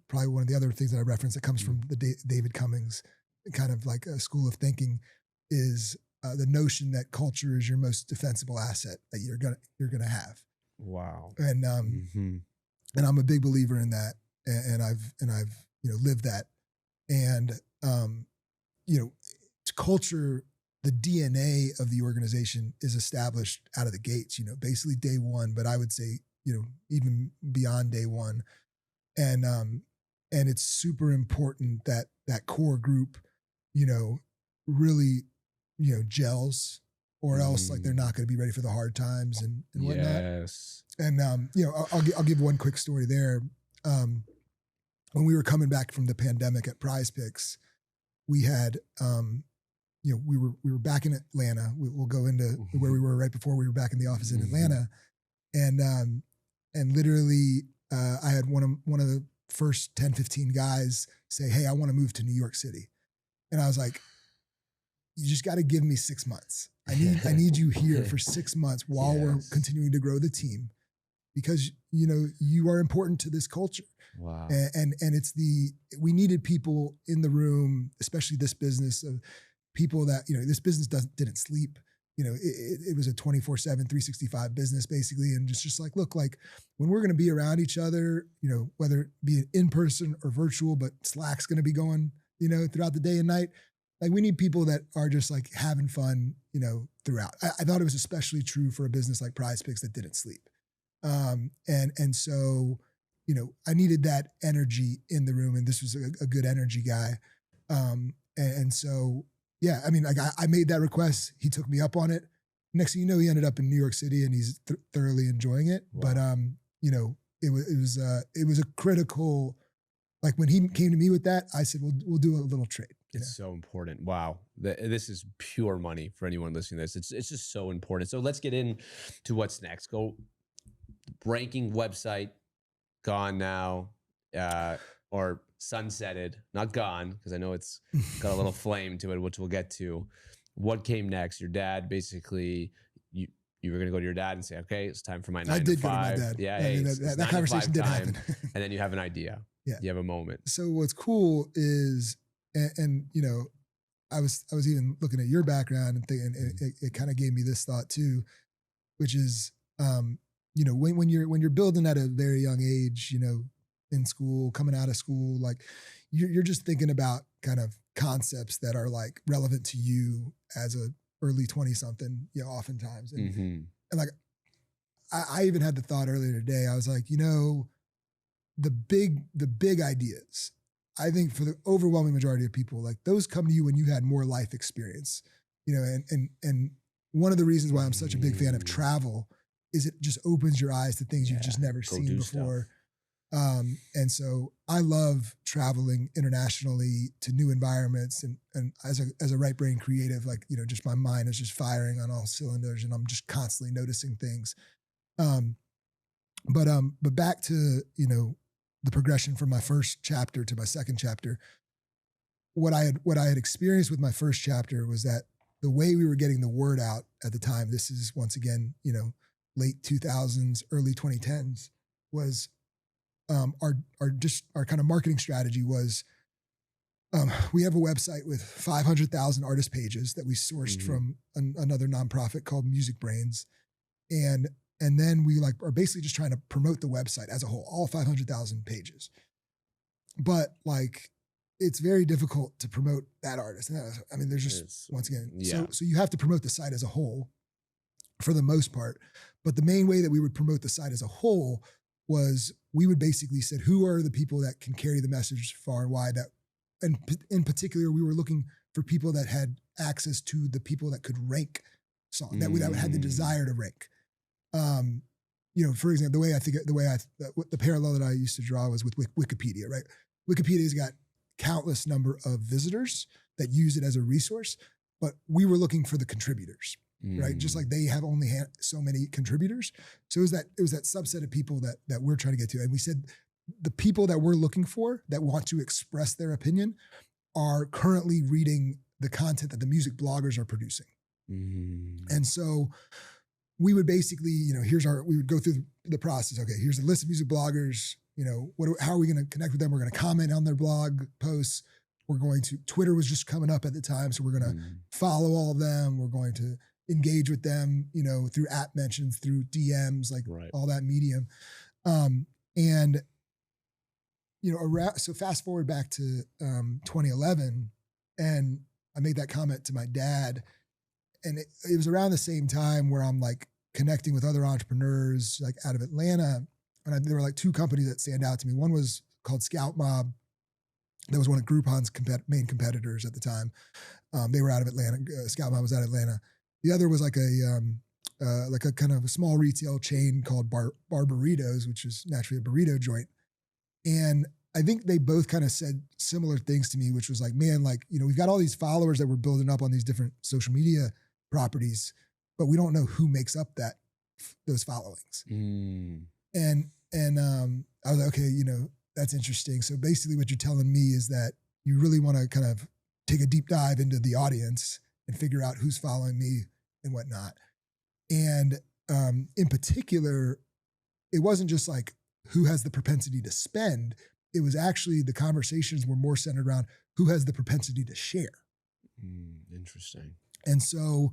probably one of the other things that I referenced that comes from the David Cummings kind of like a school of thinking is the notion that culture is your most defensible asset that you're gonna have. Wow. And and I'm a big believer in that, and I've lived that, and culture. The DNA of the organization is established out of the gates, basically day one, but I would say, even beyond day one. And it's super important that that core group, really, gels, or else like they're not going to be ready for the hard times and whatnot. Yes. And, I'll give one quick story there. When we were coming back from the pandemic at PrizePicks, we had, we were back in Atlanta. We'll go into where we were right before we were back in the office in Atlanta, and literally, I had one of the first 10, 15 guys say, "Hey, I want to move to New York City," and I was like, "You just got to give me 6 months. I need you here for 6 months while we're continuing to grow the team, because you are important to this culture." Wow. And we needed people in the room, especially this business of people that, this business didn't sleep. It was a 24/7, 365 business basically. And just like, look, like when we're going to be around each other, whether it be in person or virtual, but Slack's going to be going, throughout the day and night. Like we need people that are just like having fun, throughout. I thought it was especially true for a business like PrizePicks that didn't sleep. And so, I needed that energy in the room, and this was a good energy guy. And so, yeah, I mean, like I made that request. He took me up on it. Next thing you know, he ended up in New York City, and he's thoroughly enjoying it. Wow. But it was a critical. Like when he came to me with that, I said, "We'll do a little trade." It's so important. Wow. This is pure money for anyone listening to this. It's just so important. So let's get into what's next. Go ranking website, gone now, or sunsetted, not gone, because I know it's got a little flame to it, which we'll get to. What came next? Your dad basically, you were going to go to your dad and say, okay, it's time for my 9 to 5. I did go to my dad. Yeah. I mean, that conversation did happen. And then you have an idea. Yeah. You have a moment. So what's cool is, and you know, I was even looking at your background and thinking, and it kind of gave me this thought too, which is, you know, when you're building at a very young age, you know, in school, coming out of school, like you're just thinking about kind of concepts that are like relevant to you as a early 20 something, you know, oftentimes. And like, I even had the thought earlier today, I was like, you know, the big ideas, I think for the overwhelming majority of people, like those come to you when you had more life experience, you know, and one of the reasons why I'm such a big fan of travel is it just opens your eyes to things you've just never seen before. And so I love traveling internationally to new environments, and as a right brain creative, like, you know, just my mind is just firing on all cylinders and I'm just constantly noticing things. But back to, you know, the progression from my first chapter to my second chapter, what I had experienced with my first chapter was that the way we were getting the word out at the time, this is once again, you know, late 2000s, early 2010s, was our kind of marketing strategy was, we have a website with 500,000 artist pages that we sourced from another nonprofit called Music Brains. And then we like are basically just trying to promote the website as a whole, all 500,000 pages. But like, it's very difficult to promote that artist. And I mean, there's just, once again, so you have to promote the site as a whole for the most part. But the main way that we would promote the site as a whole was we would basically said, who are the people that can carry the message far and wide, that, and in particular, we were looking for people that had access to the people that could rank songs, that had the desire to rank. You know, for example, the parallel that I used to draw was with Wikipedia, right? Wikipedia's got countless number of visitors that use it as a resource, but we were looking for the contributors, right? Just like they have only so many contributors. So it was that subset of people that we're trying to get to. And we said, the people that we're looking for that want to express their opinion are currently reading the content that the music bloggers are producing. And so we would basically, you know, we would go through the process. Okay, here's a list of music bloggers. You know, how are we going to connect with them? We're going to comment on their blog posts. Twitter was just coming up at the time. So we're going to follow all of them. We're going to engage with them, you know, through app mentions, through DMs, like all that medium. And, you know, so fast forward back to 2011, and I made that comment to my dad, and it was around the same time where I'm like connecting with other entrepreneurs like out of Atlanta. And there were like two companies that stand out to me. One was called Scout Mob. That was one of Groupon's main competitors at the time. They were out of Atlanta. Scout Mob was out of Atlanta. The other was like a kind of a small retail chain called Barbados, which is naturally a burrito joint. And I think they both kind of said similar things to me, which was like, man, like, you know, we've got all these followers that we're building up on these different social media properties, but we don't know who makes up those followings. And I was like, okay, you know, that's interesting. So basically what you're telling me is that you really want to kind of take a deep dive into the audience and figure out who's following me and whatnot. And in particular, it wasn't just like who has the propensity to spend. It was actually the conversations were more centered around who has the propensity to share. Interesting. And so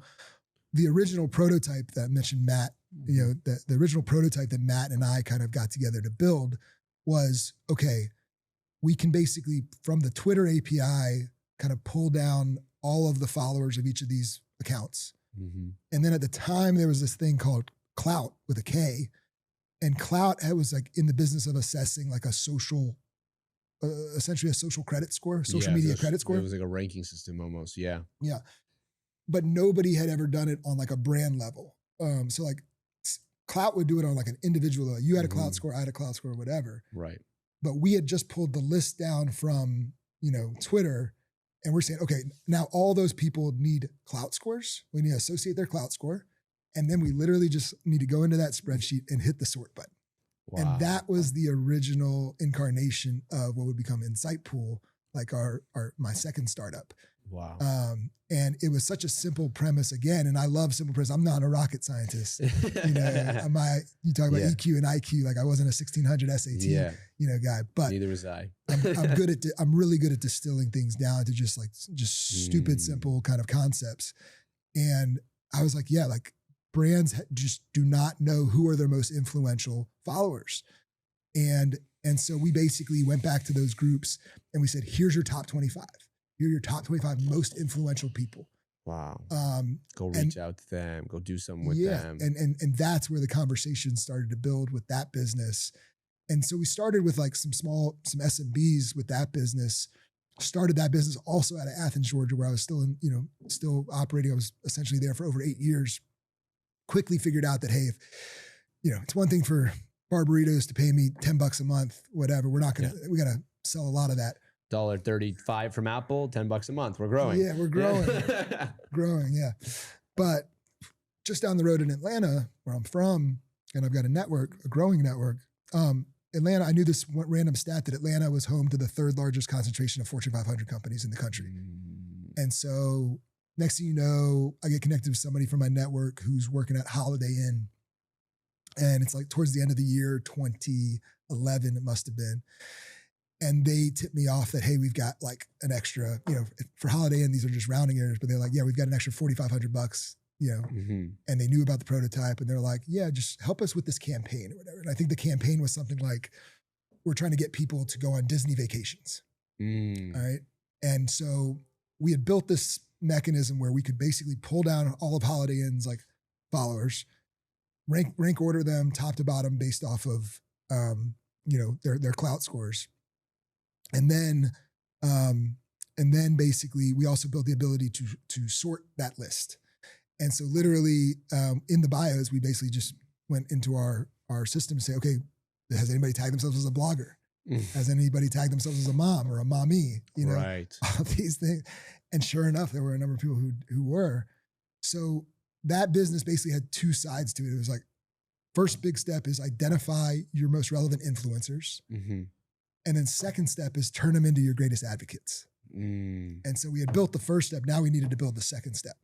the original prototype that I mentioned, Matt, you know, the original prototype that Matt and I kind of got together to build was, okay, we can basically from the Twitter API kind of pull down all of the followers of each of these accounts. And then at the time there was this thing called Clout with a K, and Clout was like in the business of assessing like a social, essentially a social credit score, social media credit score. It was like a ranking system almost. Yeah. Yeah. But nobody had ever done it on like a brand level. So like Clout would do it on like an individual level. You had a Clout score, I had a Clout score, whatever. Right. But we had just pulled the list down from, you know, Twitter, And we're saying, okay, now all those people need clout scores. We need to associate their clout score. And then we literally just need to go into that spreadsheet and hit the sort button. Wow. And that was the original incarnation of what would become Insightpool, like my second startup. Wow. And it was such a simple premise again. And I love simple premise. I'm not a rocket scientist. You know, you talk about EQ and IQ, like I wasn't a 1600 SAT, guy, but neither was I. I'm really good at distilling things down to just stupid, simple kind of concepts. And I was like, like brands just do not know who are their most influential followers. And so we basically went back to those groups and we said, here's your top 25. You're your top 25 most influential people. Wow. Go reach out to them. Go do something with them. And that's where the conversation started to build with that business. And so we started with like some SMBs with that business. Started that business also out of Athens, Georgia, where I was still still operating. I was essentially there for over 8 years. Quickly figured out that, hey, if it's one thing for Barbaritos to pay me $10 a month, whatever. We got to sell a lot of that. $1.35 from Apple, $10 a month. We're growing. Yeah, we're growing. Growing, yeah. But just down the road in Atlanta, where I'm from, and I've got a growing network. Atlanta, I knew this random stat that Atlanta was home to the third largest concentration of Fortune 500 companies in the country. And so next thing you know, I get connected with somebody from my network who's working at Holiday Inn. And it's like towards the end of the year, 2011, it must have been. And they tipped me off that, hey, we've got like an extra, for Holiday Inn, these are just rounding errors, but they're like, yeah, we've got an extra $4,500, and they knew about the prototype and they're like, yeah, just help us with this campaign or whatever. And I think the campaign was something like, we're trying to get people to go on Disney vacations. All right. And so we had built this mechanism where we could basically pull down all of Holiday Inn's like followers, rank order them top to bottom based off of, their clout scores. And then basically we also built the ability to sort that list. And so literally in the bios, we basically just went into our system and say, okay, has anybody tagged themselves as a blogger? Has anybody tagged themselves as a mom or a mommy? Right. All these things. And sure enough, there were a number of people who were. So that business basically had two sides to it. It was like, first big step is identify your most relevant influencers. And then second step is turn them into your greatest advocates. And so we had built the first step. Now we needed to build the second step.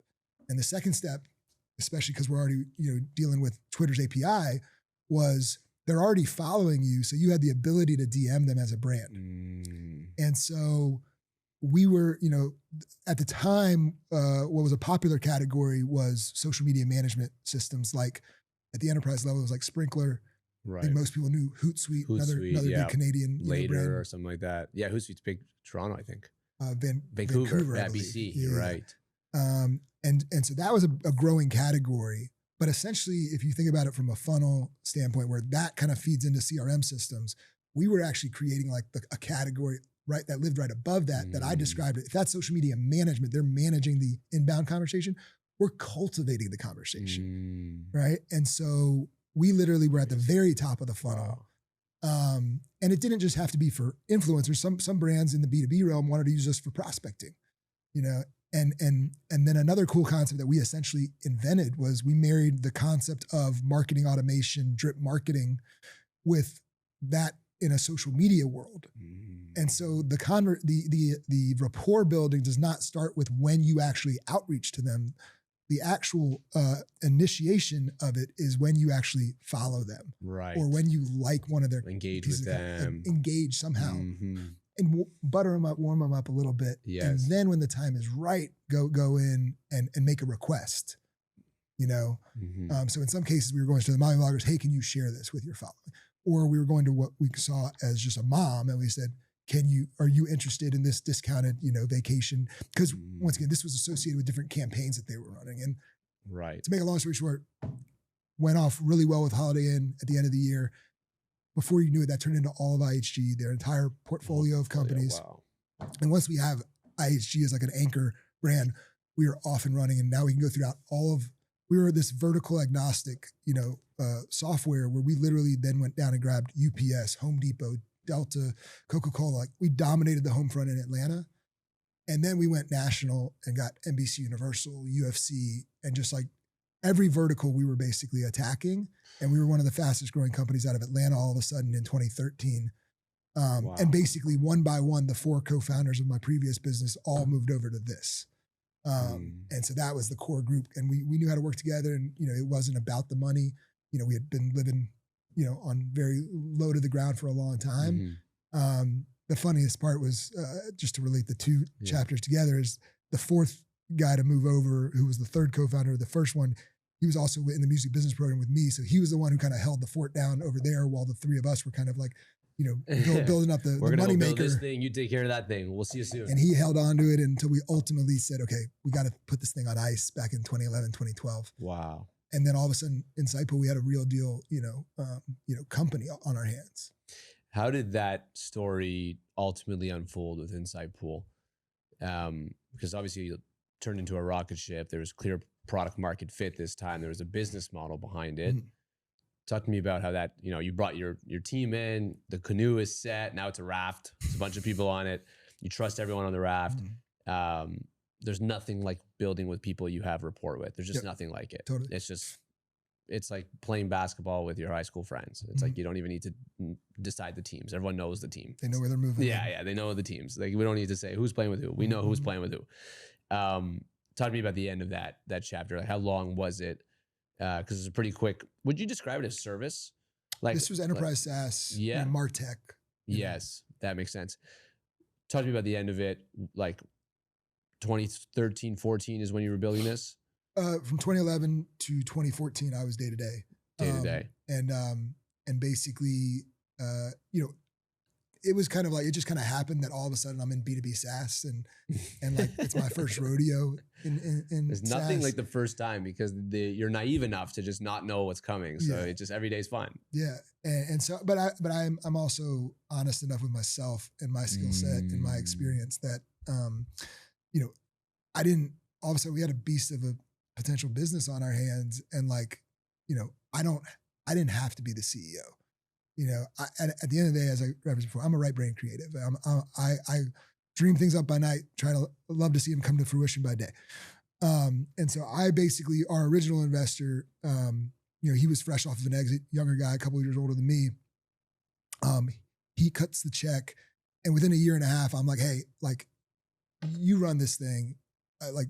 And the second step, especially because we're already dealing with Twitter's API, was they're already following you. So you had the ability to DM them as a brand. And so we were, at the time, what was a popular category was social media management systems. Like at the enterprise level, it was like Sprinkler. Right. I think most people knew Hootsuite, another big Canadian Later brand. Or something like that. Yeah, Hootsuite's big Toronto, I think. Vancouver, yeah, BC. You're right. And so that was a growing category. But essentially, if you think about it from a funnel standpoint, where that kind of feeds into CRM systems, we were actually creating like a category that lived right above that I described it. If that's social media management, they're managing the inbound conversation. We're cultivating the conversation, right? And so we literally were at the very top of the funnel. Wow. And it didn't just have to be for influencers. Some brands in the B2B realm wanted to use us for prospecting, and then another cool concept that we essentially invented was we married the concept of marketing automation, drip marketing, with that in a social media world. And so the rapport building does not start with when you actually outreach to them. The actual initiation of it is when you actually follow them, right? Or when you like one of their engage with them, engage somehow, and butter them up, warm them up a little bit, and then when the time is right, go in and make a request. So in some cases we were going to the mommy bloggers, hey, can you share this with your following? Or we were going to what we saw as just a mom, and we said, are you interested in this discounted, vacation? Because once again, this was associated with different campaigns that they were running. And to make a long story short, went off really well with Holiday Inn at the end of the year. Before you knew it, that turned into all of IHG, their entire portfolio of companies. Wow. And once we have IHG as like an anchor brand, we are off and running. And now we can go throughout we were this vertical agnostic, software where we literally then went down and grabbed UPS, Home Depot, Delta, Coca-Cola. Like we dominated the home front in Atlanta. And then we went national and got NBC Universal, UFC, and just like every vertical we were basically attacking. And we were one of the fastest growing companies out of Atlanta all of a sudden in 2013. Wow. And basically one by one, the 4 co-founders of my previous business all moved over to this. And so that was the core group, and we knew how to work together, and, you know, it wasn't about the money. You know, we had been living, you know, on very low to the ground for a long time. The funniest part was, just to relate the 2 chapters together, is the 4th guy to move over, who was the 3rd co-founder of the first one. He was also in the music business program with me. So he was the one who kind of held the fort down over there, while the 3 of us were kind of like, you know, building up the We're money gonna build maker. this thing. You take care of that thing. We'll see you soon. And he held on to it until we ultimately said, okay, we got to put this thing on ice back in 2011, 2012. Wow. And then all of a sudden, Insightpool, we had a real deal, company on our hands. How did that story ultimately unfold with Insightpool? Because obviously you turned into a rocket ship. There was clear product market fit this time. There was a business model behind it. Talk to me about how that, you know, you brought your team in, the canoe is set, now it's a raft. There's a bunch of people on it. You trust everyone on the raft. There's nothing like building with people you have rapport with. There's just nothing like it. Totally. It's like playing basketball with your high school friends. It's like you don't even need to decide the teams. Everyone knows the team. They know where they're moving. Yeah, they know the teams. Like, we don't need to say who's playing with who. We know who's playing with who. Talk to me about the end of that chapter. Like, how long was it? Because it's a pretty quick. Would you describe it as service? Like, this was enterprise SaaS. Yeah. MarTech. Yes, that makes sense. Talk to me about the end of it. Like 2013, 14 is when you were building this. From 2011 to 2014, I was day to day. Day to day. And basically, it was kind of like, it just kind of happened that all of a sudden I'm in B2B SaaS and like it's my first rodeo in There's nothing SaaS. like the first time, because you're naive enough to just not know what's coming. So it just, every day's fun. Yeah. And so, but I'm also honest enough with myself and my skill set and my experience that, I didn't, all of a sudden we had a beast of a potential business on our hands. And like, I didn't have to be the CEO. At the end of the day, as I referenced before, I'm a right brain creative. I dream things up by night, love to see them come to fruition by day. And so I basically, our original investor, he was fresh off of an exit, younger guy, a couple of years older than me. He cuts the check, and within a year and a half, I'm like, hey, like, you run this thing.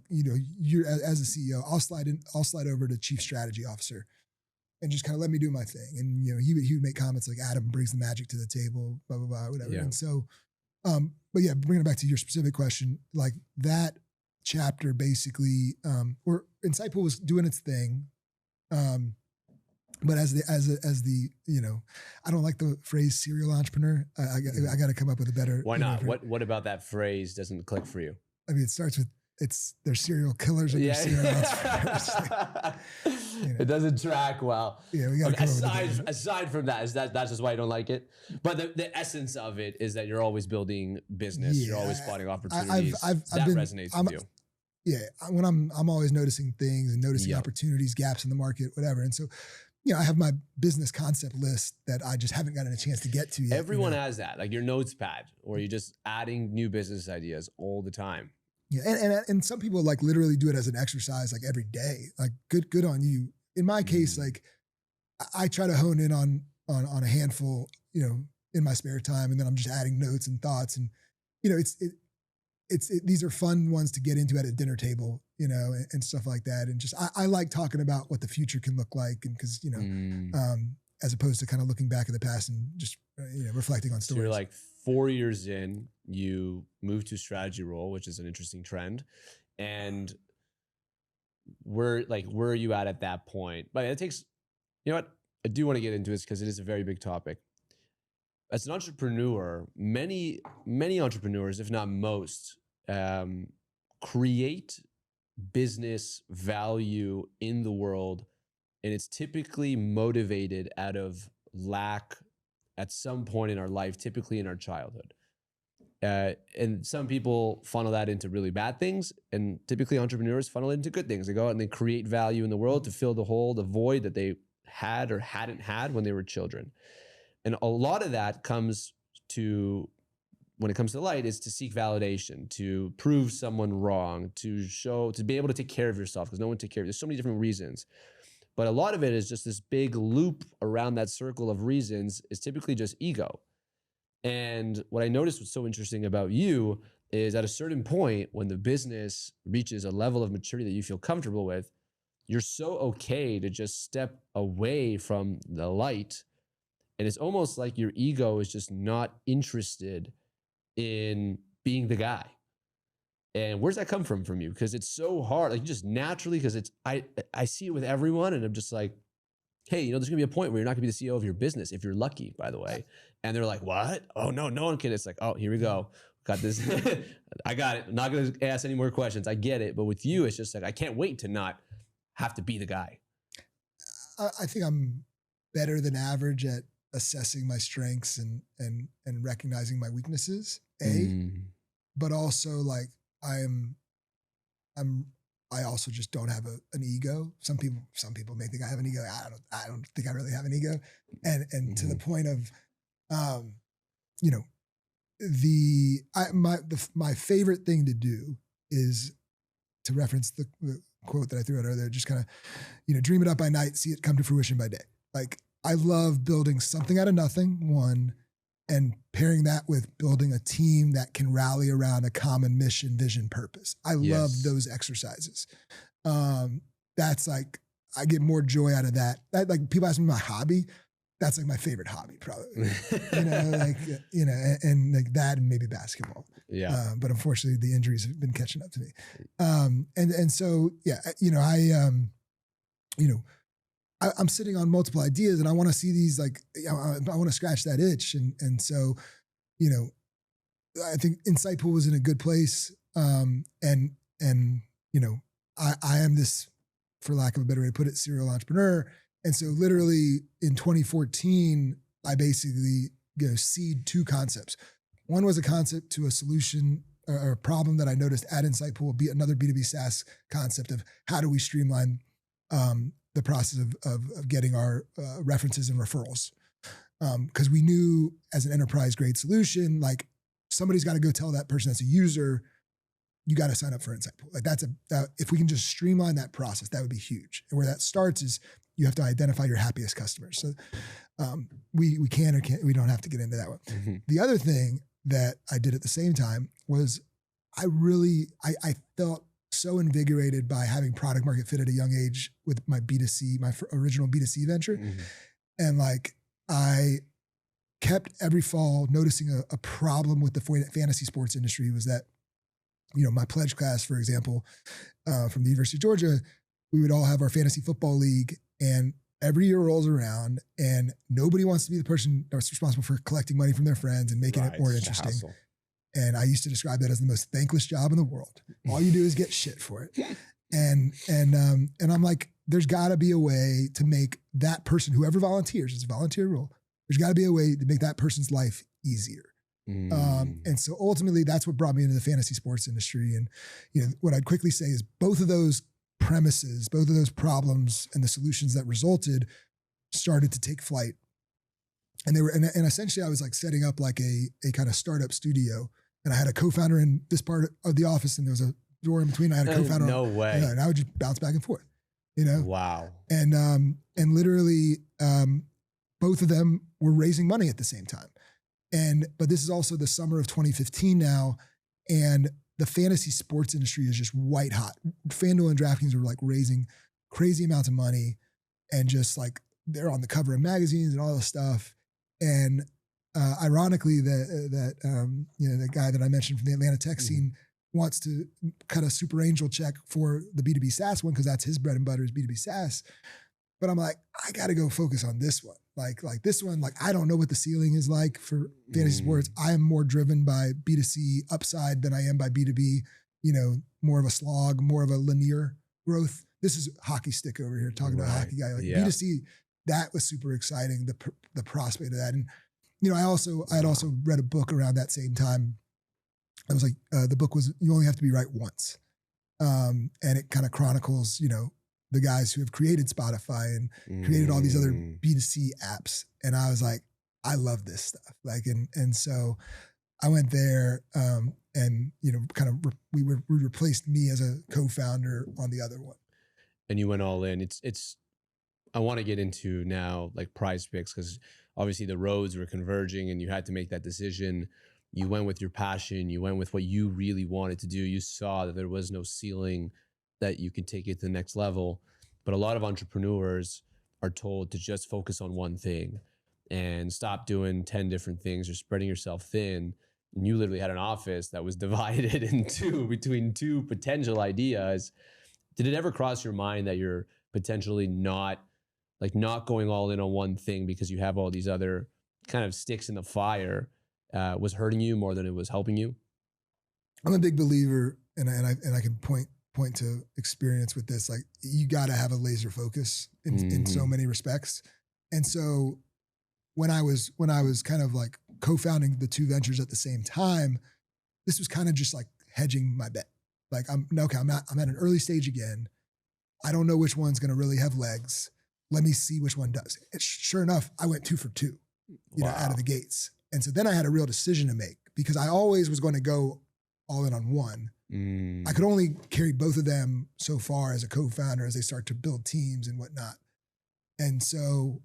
You're as a CEO, I'll slide over to chief strategy officer and just kind of let me do my thing. And, he would make comments like, Adam brings the magic to the table, blah, blah, blah, whatever. Yeah. And so, but yeah, bringing it back to your specific question, like that chapter basically, where Insightpool was doing its thing. But as the I don't like the phrase serial entrepreneur. I got to come up with a better. Why not? What about that phrase doesn't click for you? I mean, it starts with, they're serial killers and they're serial entrepreneurs. It doesn't track well. Yeah, we got aside from that, that's just why you don't like it. But the essence of it is that you're always building business. You're always spotting opportunities. That resonates with you. Yeah, when I'm always noticing things and noticing opportunities, gaps in the market, whatever. And so, I have my business concept list that I just haven't gotten a chance to get to yet. Everyone has that, like your notes pad, or you're just adding new business ideas all the time. Yeah, and some people like literally do it as an exercise, like every day. Like good on you. In my case, like I try to hone in on a handful, in my spare time, and then I'm just adding notes and thoughts, and these are fun ones to get into at a dinner table, and stuff like that. And just I like talking about what the future can look like, and because as opposed to kind of looking back at the past and just reflecting on stories. So you're like 4 years in, you moved to strategy role, which is an interesting trend. And where are you at that point? But it takes, what I do want to get into this because it is a very big topic. As an entrepreneur, many entrepreneurs, if not most, create business value in the world, and it's typically motivated out of lack at some point in our life, typically in our childhood. And some people funnel that into really bad things, and typically entrepreneurs funnel it into good things. They go out and they create value in the world to fill the void that they had or hadn't had when they were children. And a lot of that comes to when it comes to light is to seek validation, to prove someone wrong, to be able to take care of yourself, because no one take care of you. There's so many different reasons. But a lot of it is just this big loop around that circle of reasons is typically just ego. And what I noticed was so interesting about you is at a certain point when the business reaches a level of maturity that you feel comfortable with, you're so okay to just step away from the light. And it's almost like your ego is just not interested in being the guy. And where's that come from you? Because it's so hard, like just naturally, because I see it with everyone, and I'm just like, hey, there's gonna be a point where you're not gonna be the CEO of your business if you're lucky, by the way. And they're like, what? Oh no one can. It's like, oh, here we go. Got this. I got it. I'm not gonna ask any more questions. I get it. But with you, it's just like, I can't wait to not have to be the guy. I think I'm better than average at assessing my strengths and recognizing my weaknesses. But also like I also just don't have an ego. Some people may think I have an ego. I don't think I really have an ego. And to the point of, my favorite thing to do is to reference the quote that I threw out earlier, just kind of, dream it up by night, see it come to fruition by day. Like I love building something out of nothing, one, and pairing that with building a team that can rally around a common mission, vision, purpose. I love those exercises. That's like, I get more joy out of that. Like people ask me my hobby. That's like my favorite hobby, probably. And like that and maybe basketball. Yeah. But unfortunately the injuries have been catching up to me. So, yeah, I'm sitting on multiple ideas and I want to see these, like, I want to scratch that itch. And so, I think Insightpool was in a good place. I am this, for lack of a better way to put it, serial entrepreneur. And so literally in 2014, I basically seed two concepts. One was a concept to a solution or a problem that I noticed at Insightpool, be another B2B SaaS concept of how do we streamline the process of getting our references and referrals. Because we knew as an enterprise grade solution, like somebody's got to go tell that person that's a user, you got to sign up for Insightpool. Like if we can just streamline that process, that would be huge. And where that starts is you have to identify your happiest customers. So we can or can't, we don't have to get into that one. Mm-hmm. The other thing that I did at the same time was I felt so invigorated by having product market fit at a young age with my B2C, my original B2C venture. Mm-hmm. And like, I kept every fall noticing a problem with the fantasy sports industry was that, my pledge class, for example, from the University of Georgia, we would all have our fantasy football league, and every year rolls around and nobody wants to be the person that's responsible for collecting money from their friends and making it more interesting. And I used to describe that as the most thankless job in the world. All you do is get shit for it. And I'm like, there's gotta be a way to make that person, whoever volunteers, it's a volunteer role, there's gotta be a way to make that person's life easier. And so ultimately that's what brought me into the fantasy sports industry. And, what I'd quickly say is both of those premises, both of those problems and the solutions that resulted started to take flight. And they were, and essentially I was like setting up like a kind of startup studio, and I had a co-founder in this part of the office and there was a door in between. I had a co-founder. No way. And I would just bounce back and forth, Wow. And literally, both of them were raising money at the same time. But this is also the summer of 2015 now. And the fantasy sports industry is just white hot. FanDuel and DraftKings were like raising crazy amounts of money and just like they're on the cover of magazines and all this stuff. And ironically, the guy that I mentioned from the Atlanta tech scene wants to cut a super angel check for the B2B SaaS one because that's his bread and butter is B2B SaaS. But I'm like, I got to go focus on this one. Like this one, like I don't know what the ceiling is like for fantasy sports. I am more driven by B2C upside than I am by B2B, more of a slog, more of a linear growth. This is hockey stick over here talking to a hockey guy. Like B2C, that was super exciting, the prospect of that. And, I had also read a book around that same time. I was like, the book was You Only Have to Be Right Once. And it kind of chronicles, the guys who have created Spotify and created all these other B2C apps. And I was like, I love this stuff. Like, and so I went there, and we replaced me as a co-founder on the other one. And you went all in. It's. I want to get into now like PrizePicks, because obviously the roads were converging and you had to make that decision. You went with your passion. You went with what you really wanted to do. You saw that there was no ceiling, that you could take it to the next level. But a lot of entrepreneurs are told to just focus on one thing and stop doing 10 different things or spreading yourself thin. And you literally had an office that was divided in two between two potential ideas. Did it ever cross your mind that you're potentially not going all in on one thing because you have all these other kind of sticks in the fire was hurting you more than it was helping you? I'm a big believer, and I can point to experience with this. Like, you got to have a laser focus in so many respects. And so when I was kind of like co-founding the two ventures at the same time, this was kind of just like hedging my bet. Like, I'm at an early stage again. I don't know which one's going to really have legs. Let me see which one does. And sure enough, I went 2 for 2, out of the gates. And so then I had a real decision to make, because I always was going to go all in on one. I could only carry both of them so far as a co-founder as they start to build teams and whatnot. And so,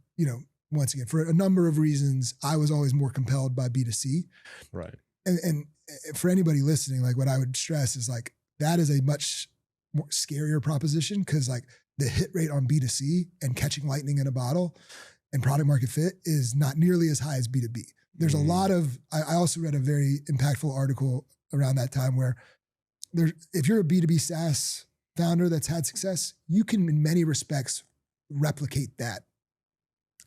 once again, for a number of reasons, I was always more compelled by B2C. Right. And for anybody listening, like, what I would stress is like, that is a much more scarier proposition, because like the hit rate on B2C and catching lightning in a bottle and product market fit is not nearly as high as B2B. There's a lot of, I also read a very impactful article around that time where if you're a B2B SaaS founder that's had success, you can in many respects replicate that.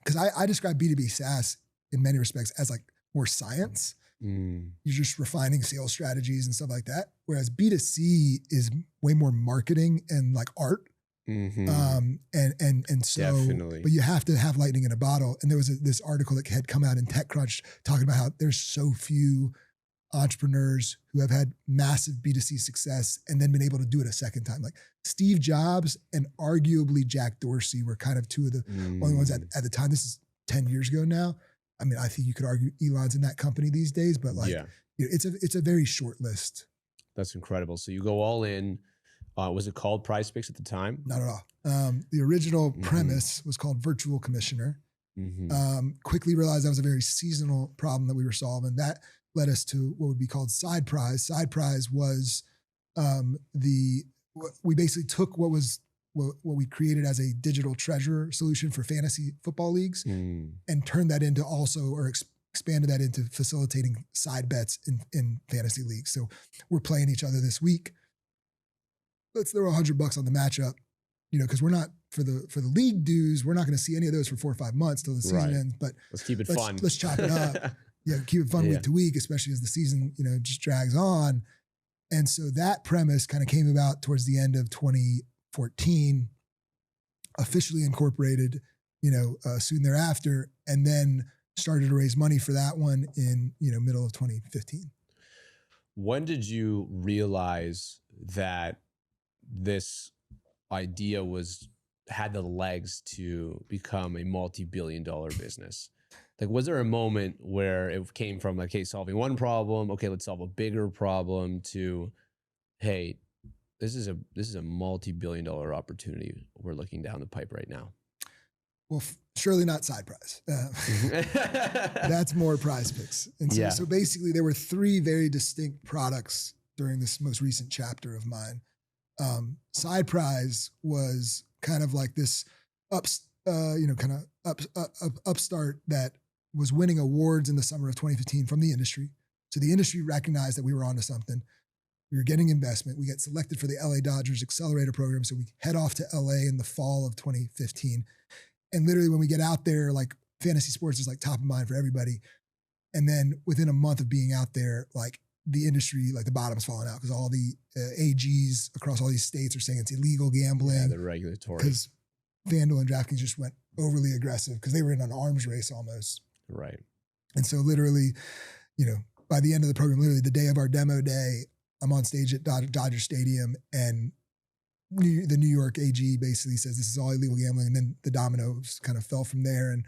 Because I describe B2B SaaS in many respects as like more science. You're just refining sales strategies and stuff like that. Whereas B2C is way more marketing and like art. And so, definitely. But you have to have lightning in a bottle. And there was this article that had come out in TechCrunch talking about how there's so few entrepreneurs who have had massive B2C success and then been able to do it a second time. Like Steve Jobs and arguably Jack Dorsey were kind of two of the only ones at the time. This is 10 years ago now. I mean, I think you could argue Elon's in that company these days, but like, it's a very short list. That's incredible. So you go all in. Was it called PrizePicks at the time? Not at all. The original premise was called Virtual Commissioner. Quickly realized that was a very seasonal problem that we were solving. That led us to what would be called Side Prize. Side Prize was we basically took what we created as a digital treasure solution for fantasy football leagues and turned that into expanded that into facilitating side bets in fantasy leagues. So we're playing each other this week. Let's throw $100 on the matchup, because we're not for the league dues. We're not going to see any of those for 4 or 5 months till the season ends. But let's keep it fun. Let's chop it up. Keep it fun week to week, especially as the season just drags on. And so that premise kind of came about towards the end of 2014, officially incorporated, soon thereafter, and then started to raise money for that one in middle of 2015. When did you realize that this idea had the legs to become a multi-billion-dollar business? Like, was there a moment where it came from like, hey, solving one problem, okay, let's solve a bigger problem, to, hey, this is a multi-billion-dollar opportunity we're looking down the pipe right now? Well, surely not Side Prize. That's more PrizePicks. And so basically there were 3 very distinct products during this most recent chapter of mine. Side Prize was kind of like this upstart that was winning awards in the summer of 2015 from the industry. So the industry recognized that we were onto something. We were getting investment. We get selected for the LA Dodgers Accelerator program. So we head off to LA in the fall of 2015. And literally when we get out there, like, fantasy sports is like top of mind for everybody. And then within a month of being out there, like, the industry, like, the bottom's falling out because all the AGs across all these states are saying it's illegal gambling. Yeah, the regulatory. Because FanDuel and DraftKings just went overly aggressive because they were in an arms race almost. Right. And so literally, by the end of the program, literally the day of our demo day, I'm on stage at Dodger Stadium, and the New York AG basically says this is all illegal gambling. And then the dominoes kind of fell from there. And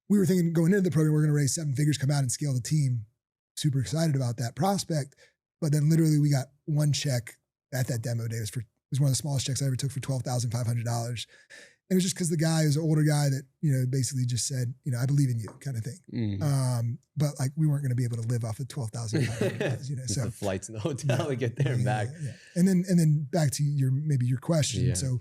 we were thinking going into the program, we're going to raise 7 figures, come out and scale the team. super excited about that prospect. But then literally we got one check at that demo day. It was one of the smallest checks I ever took for $12,500. It was just because the guy was an older guy that, basically just said, I believe in you kind of thing. But like we weren't going to be able to live off of $12,500, So the flights in the hotel to get there and back. Yeah. And then back to your question. Yeah. So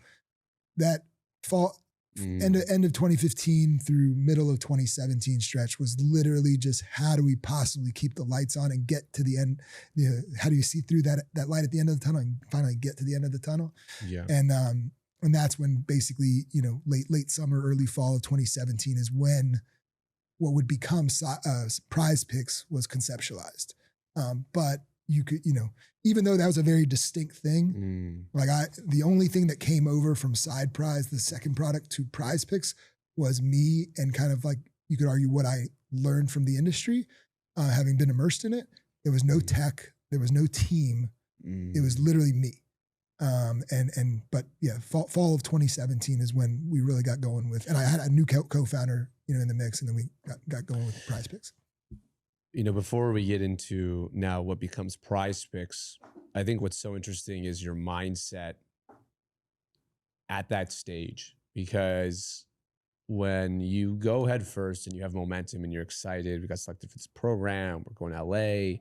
that fall, end of 2015 through middle of 2017 stretch was literally just how do we possibly keep the lights on and get to the end? How do you see through that light at the end of the tunnel and finally get to the end of the tunnel? Yeah. And that's when basically, late summer, early fall of 2017 is when what would become PrizePicks was conceptualized. But you could, even though that was a very distinct thing, the only thing that came over from Side Prize, the second product, to PrizePicks was me and kind of like, you could argue what I learned from the industry, having been immersed in it. There was no tech, there was no team. It was literally me. But fall of 2017 is when we really got going with, and I had a new co-founder, in the mix, and then we got going with PrizePicks. Before we get into now what becomes PrizePicks, I think what's so interesting is your mindset at that stage, because when you go head first and you have momentum and you're excited, we got selected for this program, we're going to LA,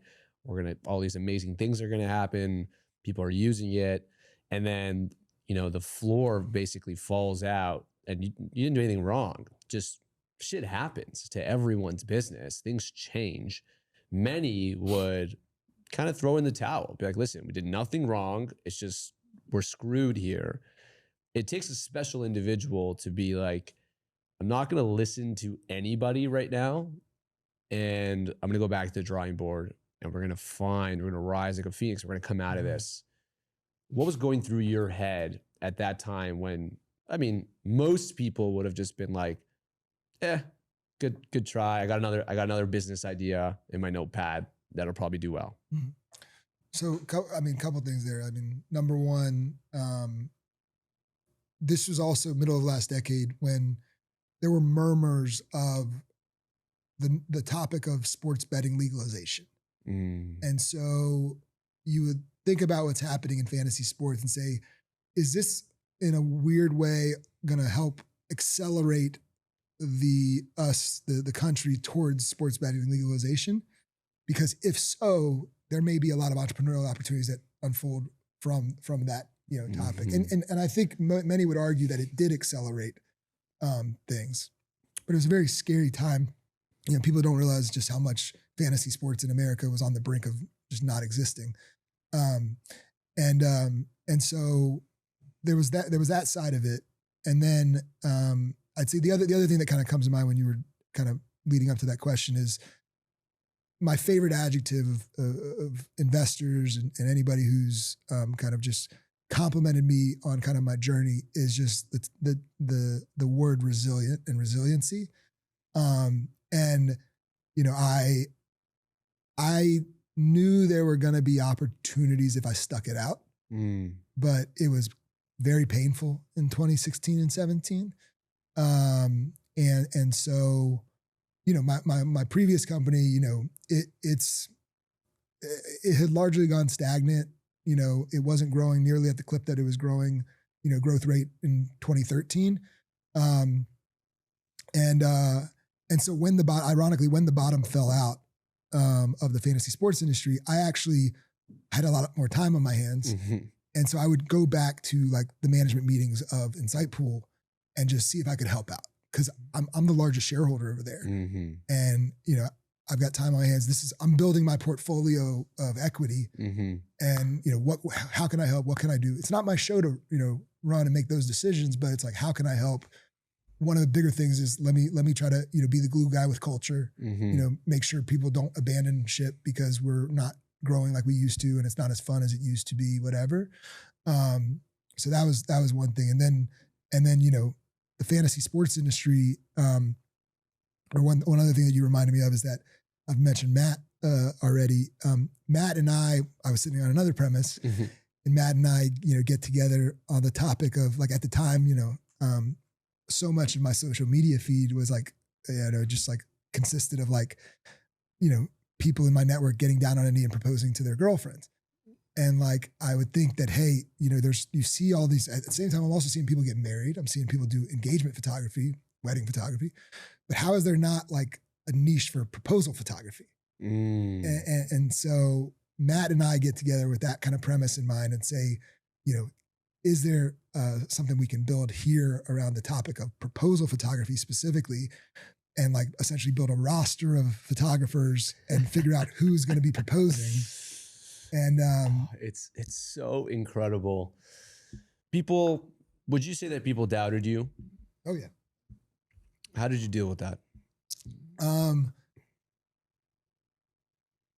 all these amazing things are going to happen, people are using it. And then, the floor basically falls out and you didn't do anything wrong. Just shit happens to everyone's business. Things change. Many would kind of throw in the towel, be like, listen, we did nothing wrong. It's just, we're screwed here. It takes a special individual to be like, I'm not going to listen to anybody right now. And I'm going to go back to the drawing board and we're going to rise like a phoenix. We're going to come out of this. What was going through your head at that time when, most people would have just been like, good try. I got another business idea in my notepad that'll probably do well. Mm-hmm. So, couple things there. Number one, this was also middle of last decade when there were murmurs of the topic of sports betting legalization. And so you would think about what's happening in fantasy sports and say, is this in a weird way going to help accelerate the country towards sports betting legalization? Because if so, there may be a lot of entrepreneurial opportunities that unfold from that topic. And I think many would argue that it did accelerate things, but it was a very scary time. People don't realize just how much fantasy sports in America was on the brink of just not existing. And so there was that side of it. And then I'd say the other thing that kind of comes to mind when you were kind of leading up to that question is my favorite adjective of investors and anybody who's kind of just complimented me on kind of my journey is just the word resilient and resiliency. I knew there were going to be opportunities if I stuck it out, but it was very painful in 2016 and 17. And so, my previous company, it had largely gone stagnant. It wasn't growing nearly at the clip that it was growing, growth rate in 2013. And so when the bottom fell out of the fantasy sports industry, I actually had a lot more time on my hands. Mm-hmm. And so I would go back to like the management meetings of Insightpool and just see if I could help out. Cause I'm the largest shareholder over there. Mm-hmm. And, I've got time on my hands. I'm building my portfolio of equity. Mm-hmm. And, how can I help? What can I do? It's not my show to, run and make those decisions, but it's like, how can I help? One of the bigger things is let me try to, be the glue guy with culture, mm-hmm. Make sure people don't abandon ship because we're not growing like we used to and it's not as fun as it used to be, whatever. So that was one thing. And then, the fantasy sports industry, or one other thing that you reminded me of is that I've mentioned Matt already. Matt and I was sitting on another premise, mm-hmm. and Matt and I, get together on the topic of like at the time, so much of my social media feed was like, just like consisted of like, people in my network getting down on a knee and proposing to their girlfriends. And like, I would think that, hey, you know, you see all these, at the same time, I'm also seeing people get married. I'm seeing people do engagement photography, wedding photography, but how is there not like a niche for proposal photography? And so Matt and I get together with that kind of premise in mind and say, you know, is there something we can build here around the topic of proposal photography specifically, and like essentially build a roster of photographers and figure out who's going to be proposing. And it's so incredible. Would you say that people doubted you? Oh yeah. How did you deal with that?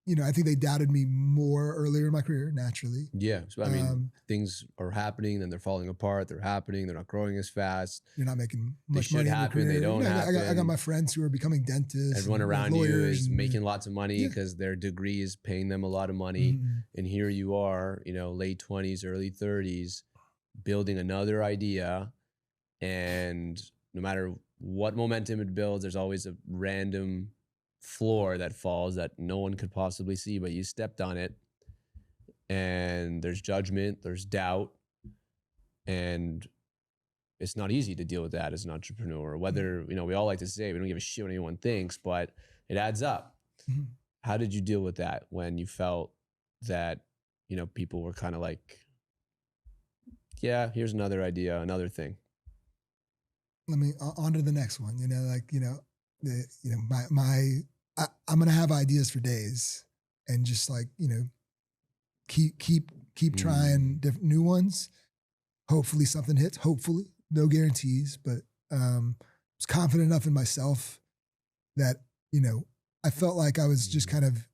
You know, I think they doubted me more earlier in my career, naturally. Yeah. So, I mean, things are happening, then they're falling apart. They're happening. They're not growing as fast. You're not making much they money. Should happen. They don't happen. I got my friends who are becoming dentists. Everyone around you is making lots of money Yeah. because their degree is paying them a lot of money. Mhm. And here you are, you know, late 20s, early 30s, building another idea. And no matter what momentum it builds, there's always a random floor that falls that no one could possibly see, but you stepped on it. And there's judgment, there's doubt, and it's not easy to deal with that as an entrepreneur. Whether, you know, we all like to say we don't give a shit what anyone thinks, but it adds up. Mhm. How did you deal with that when you felt that, you know, people were kind of like, yeah, here's another idea, another thing? Let me on to the next one. You know, like, you know, I'm gonna have ideas for days, and just like, you know, keep trying different new ones. Hopefully something hits. Hopefully, no guarantees, but I was confident enough in myself that, you know, I felt like I was just kind of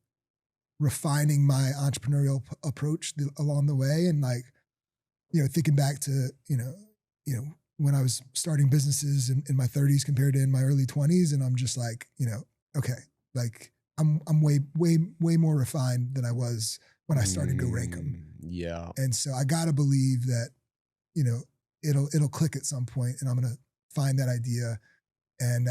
refining my entrepreneurial approach along the way, and like, you know, thinking back to you know when I was starting businesses in my 30s compared to in my early 20s, and I'm just like, you know, okay, like I'm way more refined than I was when I started GoRankem. Yeah. And so I gotta believe that, you know, it'll click at some point, and I'm gonna find that idea. And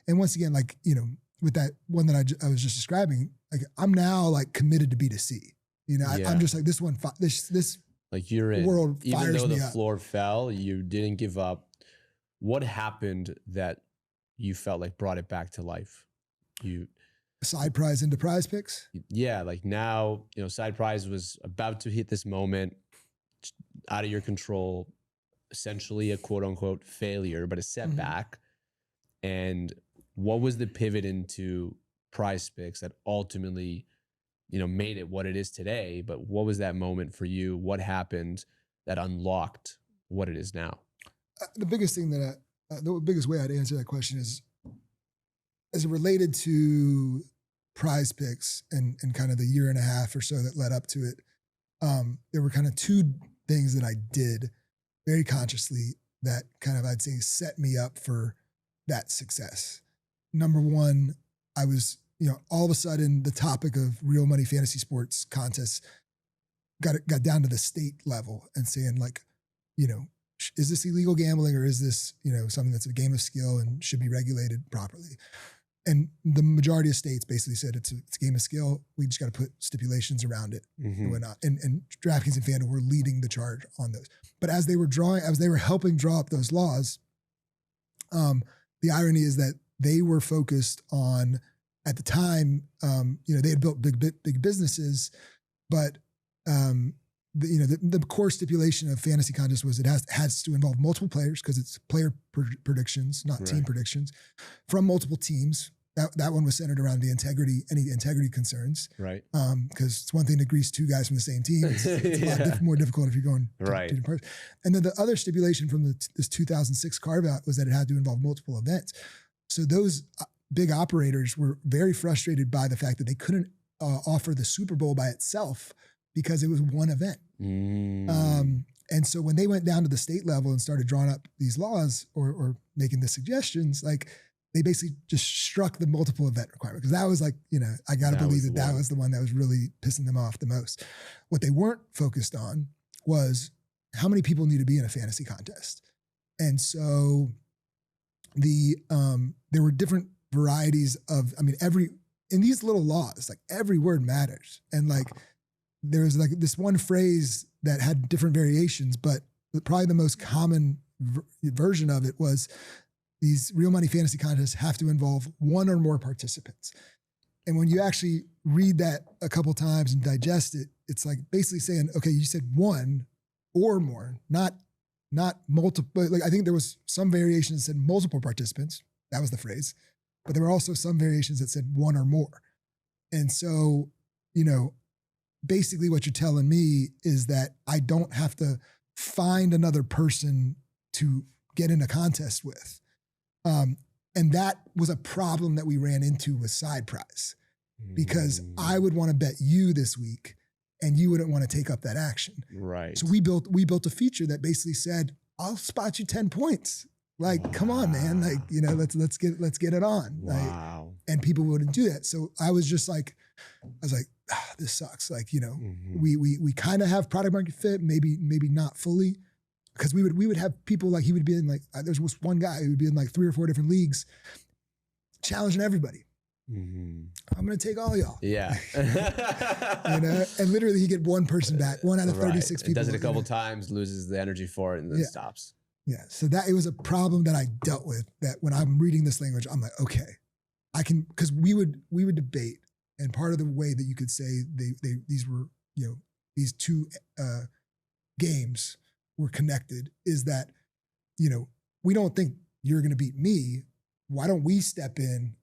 once again, like, you know, with that one that I was just describing, like I'm now like committed to B2C. You know, I'm just like this one. This like you're in. world Even fires though me the up. floor fell, you didn't give up. What happened that you felt like brought it back to life? Side prize into PrizePicks. Yeah, like now, you know, Side Prize was about to hit this moment, out of your control, essentially a quote unquote failure, but a setback. And what was the pivot into PrizePicks that ultimately, you know, made it what it is today? But what was that moment for you? What happened that unlocked what it is now? The biggest thing the biggest way I'd answer that question is, as it related to PrizePicks and kind of the year and a half or so that led up to it, there were kind of two things that I did very consciously that kind of, I'd say, set me up for that success. Number one, I was, you know, all of a sudden the topic of real money fantasy sports contests got down to the state level, and saying like, you know, is this illegal gambling, or is this, you know, something that's a game of skill and should be regulated properly? And the majority of states basically said it's a game of skill. We just got to put stipulations around it and whatnot. And DraftKings and FanDuel were leading the charge on those. But as they were helping draw up those laws, the irony is that they were focused on, at the time, you know, they had built big businesses, but the core stipulation of fantasy contests was it has to involve multiple players, because it's player predictions, not team predictions, from multiple teams. That one was centered around any integrity concerns. Right. Because it's one thing to grease two guys from the same team. It's a lot more difficult if you're going to different parts. And then the other stipulation from this 2006 carve out was that it had to involve multiple events. So those big operators were very frustrated by the fact that they couldn't offer the Super Bowl by itself, because it was one event. And so when they went down to the state level and started drawing up these laws or making the suggestions, like they basically just struck the multiple event requirement, because that was like, you know, I got to believe that was the one that was really pissing them off the most. What they weren't focused on was how many people need to be in a fantasy contest. And so there were different varieties of, I mean, every in these little laws, like every word matters. And like, there was like this one phrase that had different variations, but probably the most common version of it was these real money fantasy contests have to involve one or more participants. And when you actually read that a couple times and digest it, it's like basically saying, okay, you said one or more, not multiple. Like I think there was some variations that said multiple participants. That was the phrase. But there were also some variations that said one or more. And so, you know, basically what you're telling me is that I don't have to find another person to get in a contest with. And that was a problem that we ran into with Side Prize, because I would want to bet you this week and you wouldn't want to take up that action. Right. So we built a feature that basically said, I'll spot you 10 points. Like, come on, man. Like, you know, let's get it on. Wow. Like, and people wouldn't do that. So I was like, this sucks. Like, you know, we kind of have product market fit, maybe not fully. Because we would have people like, he would be in like, there was one guy who would be in like 3 or 4 different leagues challenging everybody. I'm going to take all y'all. Yeah. You know, and literally he get one person back, 1 out of 36 people. Does it a couple times, loses the energy for it, and then stops. Yeah. So it was a problem that I dealt with, that when I'm reading this language, I'm like, okay, I can, because we would debate. And part of the way that you could say these were, you know, these two games were connected is that, you know, we don't think you're going to beat me. Why don't we step in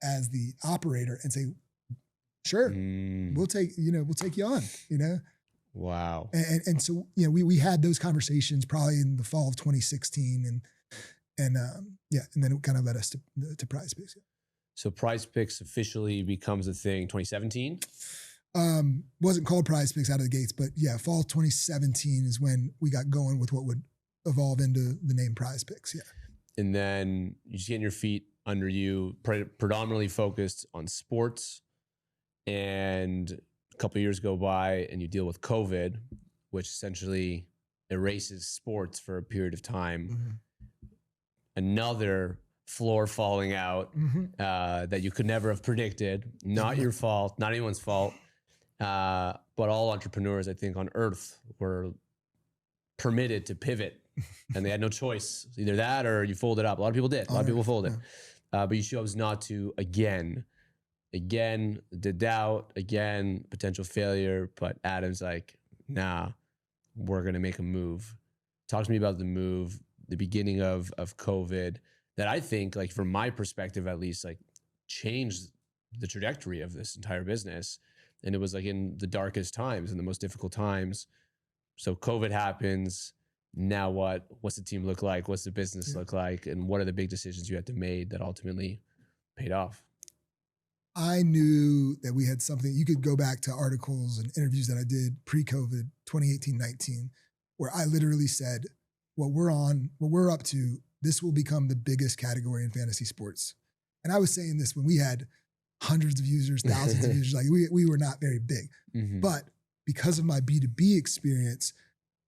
as the operator and say, sure, we'll take you on, you know? Wow. And so, you know, we had those conversations probably in the fall of 2016 and then it kind of led us to PrizePicks. Yeah. So PrizePicks officially becomes a thing 2017? Wasn't called PrizePicks out of the gates, but yeah, fall 2017 is when we got going with what would evolve into the name PrizePicks. Yeah. And then you just getting your feet under you, predominantly focused on sports. And a couple of years go by and you deal with COVID, which essentially erases sports for a period of time. Another floor falling out that you could never have predicted. Not your fault, not anyone's fault. But all entrepreneurs, I think, on earth were permitted to pivot and they had no choice. Either that or you fold it up. A lot of people did. A lot of people folded. But you chose not to again, the doubt, again, potential failure. But Adam's like, nah, we're going to make a move. Talk to me about the move, the beginning of COVID that I think, like from my perspective, at least, like changed the trajectory of this entire business. And it was like in the darkest times and the most difficult times. So COVID happens. Now what? What's the team look like? What's the business look like? And what are the big decisions you had to make that ultimately paid off? I knew that we had something. You could go back to articles and interviews that I did pre-COVID, 2018-19, where I literally said, what we're up to, this will become the biggest category in fantasy sports. And I was saying this when we had hundreds of users, thousands of users, like we were not very big. But because of my B2B experience,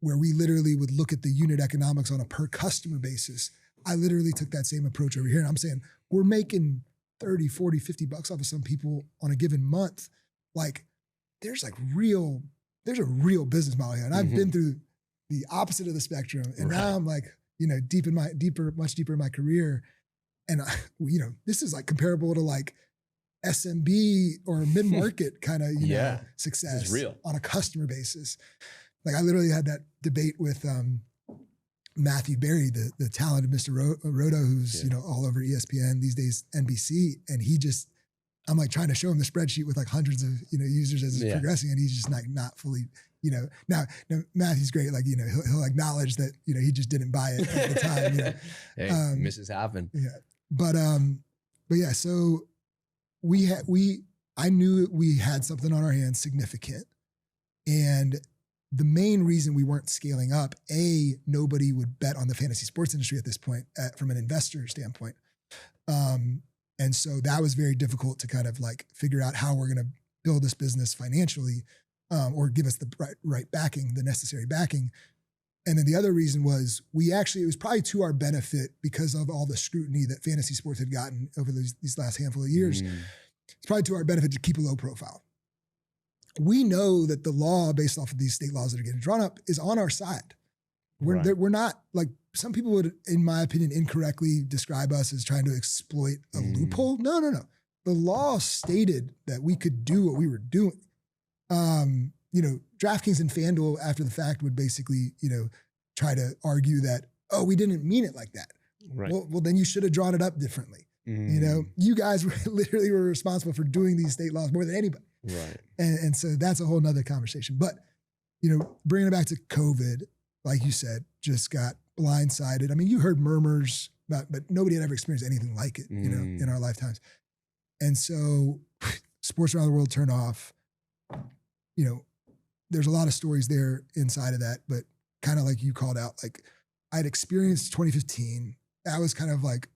where we literally would look at the unit economics on a per customer basis, I literally took that same approach over here. And I'm saying, we're making 30, 40, 50 bucks off of some people on a given month. Like there's a real business model here. And I've been through the opposite of the spectrum. And now I'm like, you know, much deeper in my career. And you know, this is like comparable to like SMB or mid-market kind of, you know, success real on a customer basis. Like I literally had that debate with Matthew Berry, the talented Mr. Roto, who's, you know, all over ESPN, these days NBC. And I'm like trying to show him the spreadsheet with like hundreds of, you know, users as it's progressing. And he's just like not fully, you know, now Matthew's great. Like, you know, he'll acknowledge that, you know, he just didn't buy it at the time. You know? Hey, misses happen. Yeah. But yeah, so I knew we had something on our hands significant. And the main reason we weren't scaling up, nobody would bet on the fantasy sports industry at this point from an investor standpoint. And so that was very difficult to kind of like figure out how we're going to build this business financially or give us the right backing, the necessary backing. And then the other reason was it was probably to our benefit because of all the scrutiny that fantasy sports had gotten over these last handful of years. It's probably to our benefit to keep a low profile. We know that the law based off of these state laws that are getting drawn up is on our side. We're not like some people would, in my opinion, incorrectly describe us as trying to exploit a loophole. No. The law stated that we could do what we were doing. DraftKings and FanDuel after the fact would basically, try to argue that, oh, we didn't mean it like that. Right. Well, then you should have drawn it up differently. You guys literally were responsible for doing these state laws more than anybody. Right. And so that's a whole nother conversation. But, bringing it back to COVID, like you said, just got blindsided. I mean, you heard murmurs, but nobody had ever experienced anything like it, in our lifetimes. And so sports around the world turned off. There's a lot of stories there inside of that, but kind of like you called out, like I'd experienced 2015. That was kind of like,